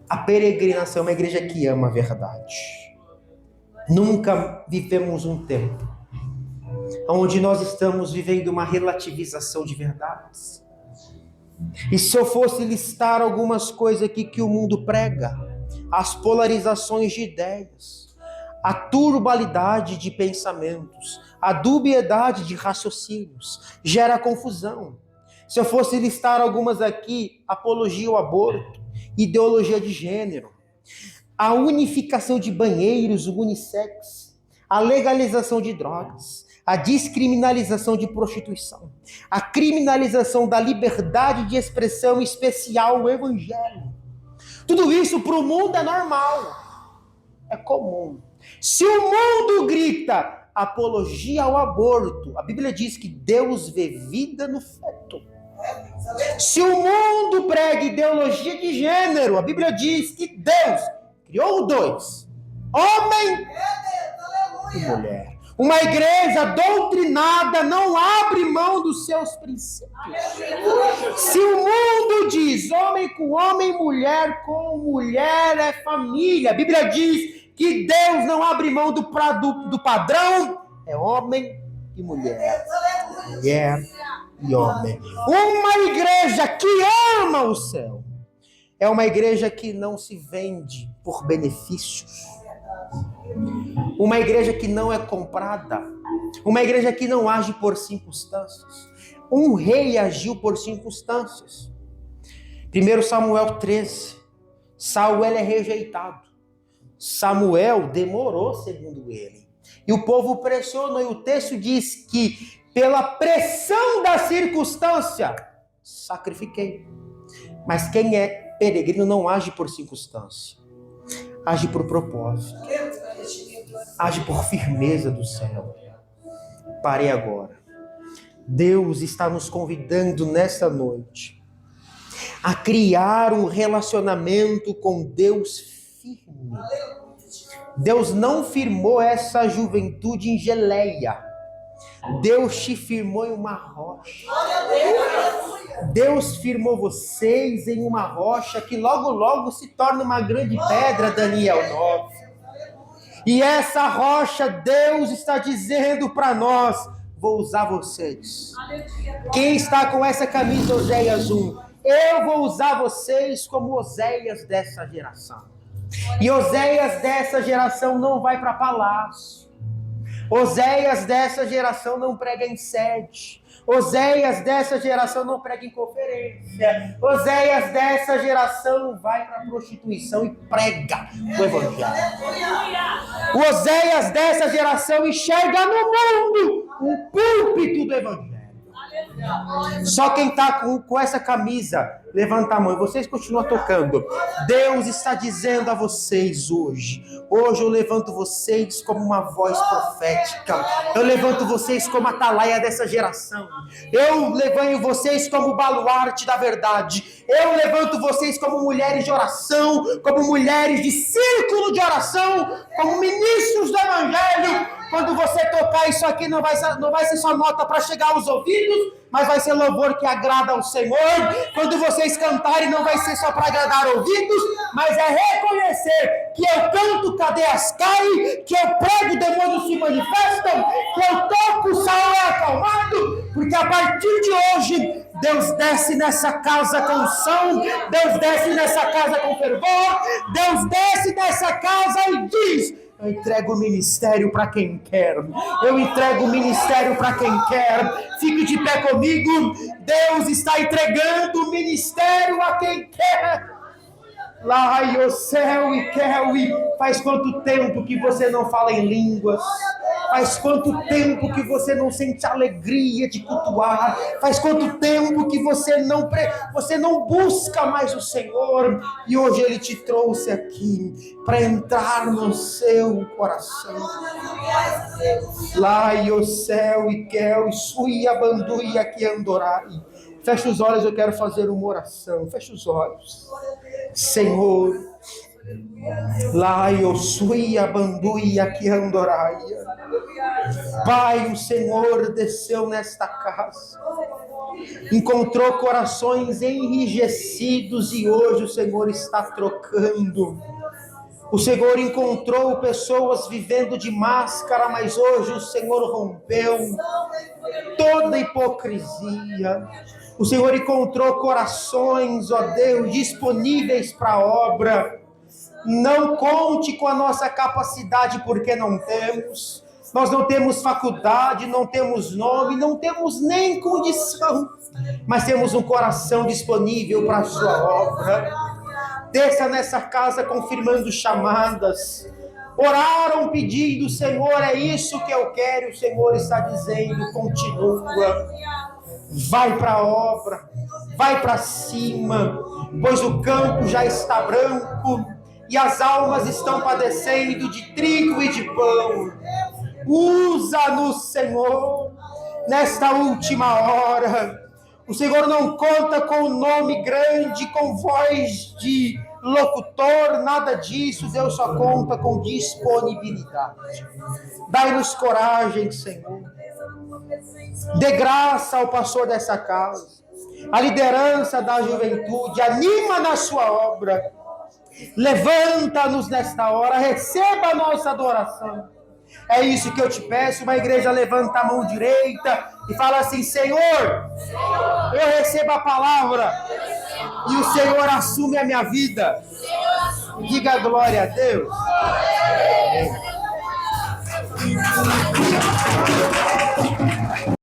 a peregrinação, uma igreja que ama a verdade. Nunca vivemos um tempo onde nós estamos vivendo uma relativização de verdades. E se eu fosse listar algumas coisas aqui que o mundo prega, as polarizações de ideias, a turbalidade de pensamentos, a dubiedade de raciocínios, gera confusão. Se eu fosse listar algumas aqui, apologia ao aborto, ideologia de gênero, a unificação de banheiros unissex, a legalização de drogas, a descriminalização de prostituição, a criminalização da liberdade de expressão, em especial o evangelho. Tudo isso para o mundo é normal, é comum. Se o mundo grita apologia ao aborto, a Bíblia diz que Deus vê vida no feto. Se o mundo prega ideologia de gênero, a Bíblia diz que Deus criou dois, homem e mulher. Uma igreja doutrinada não abre mão dos seus princípios. Se o mundo diz homem com homem, mulher com mulher é família, a Bíblia diz que Deus não abre mão do padrão, é homem e mulher, mulher e homem. Uma igreja que ama o céu é uma igreja que não se vende por benefícios. Uma igreja que não é comprada. Uma igreja que não age por circunstâncias. Um rei agiu por circunstâncias. 1 Samuel 13. Saul é rejeitado. Samuel demorou, segundo ele. E o povo pressionou. E o texto diz que pela pressão da circunstância, sacrifiquei. Mas quem é peregrino não age por circunstância. Age por propósito. Age por firmeza do céu. Parei agora. Deus está nos convidando nesta noite a criar um relacionamento com Deus firme. Deus não firmou essa juventude em geleia. Deus te firmou em uma rocha. Deus firmou vocês em uma rocha que logo logo se torna uma grande pedra, Daniel 9. E essa rocha, Deus está dizendo para nós, vou usar vocês. Quem está com essa camisa Oséias 1? Eu vou usar vocês como Oséias dessa geração. E Oséias dessa geração não vai para palácio. Oséias dessa geração não prega em sede. Oséias dessa geração não prega em conferência. Oséias dessa geração vai para a prostituição e prega o evangelho. O Oséias dessa geração enxerga no mundo o púlpito do evangelho. Só quem está com essa camisa, levanta a mão e vocês continuam tocando. Deus está dizendo a vocês hoje eu levanto vocês como uma voz profética. Eu levanto vocês como atalaia dessa geração. Eu levanto vocês como baluarte da verdade. Eu levanto vocês como mulheres de oração, como mulheres de círculo de oração, como ministros do evangelho, Quando você tocar isso aqui, não vai ser só nota para chegar aos ouvidos, mas vai ser louvor que agrada ao Senhor. Quando vocês cantarem, não vai ser só para agradar ouvidos, mas é reconhecer que eu canto, cadeias caem, que eu prego, demônios se manifestam, que eu toco, o Saul é acalmado, porque a partir de hoje, Deus desce nessa casa com unção, Deus desce nessa casa com fervor, Deus desce nessa casa e diz: eu entrego o ministério para quem quer. Eu entrego o ministério para quem quer. Fique de pé comigo. Deus está entregando o ministério a quem quer. Lá e o céu e Kelly, faz quanto tempo que você não fala em línguas? Faz quanto tempo que você não sente alegria de cultuar? Faz quanto tempo que você não busca mais o Senhor? E hoje Ele te trouxe aqui para entrar no seu coração. Lá e o céu e Kelly, sui abanduia aqui andorai. Fecha os olhos, eu quero fazer uma oração. Fecha os olhos. Senhor, lá eu sui abanduia que andoraia. Pai, o Senhor desceu nesta casa, encontrou corações enrijecidos e hoje o Senhor está trocando. O Senhor encontrou pessoas vivendo de máscara, mas hoje o Senhor rompeu toda hipocrisia. O Senhor encontrou corações, ó Deus, disponíveis para a obra. Não conte com a nossa capacidade, porque não temos. Nós não temos faculdade, não temos nome, não temos nem condição. Mas temos um coração disponível para a sua obra. Desça nessa casa confirmando chamadas. Oraram pedindo: Senhor, é isso que eu quero. O Senhor está dizendo: continua. Vai para a obra, vai para cima, pois o campo já está branco e as almas estão padecendo de trigo e de pão. Usa-nos, Senhor, nesta última hora. O Senhor não conta com nome grande, com voz de locutor, nada disso. Deus só conta com disponibilidade. Dai-nos coragem, Senhor. Dê graça ao pastor dessa casa, a liderança da juventude, anima na sua obra, levanta-nos nesta hora, receba a nossa adoração. É isso que eu te peço. Uma igreja levanta a mão direita e fala assim: Senhor, eu recebo a palavra e o Senhor assume a minha vida. Diga glória a Deus.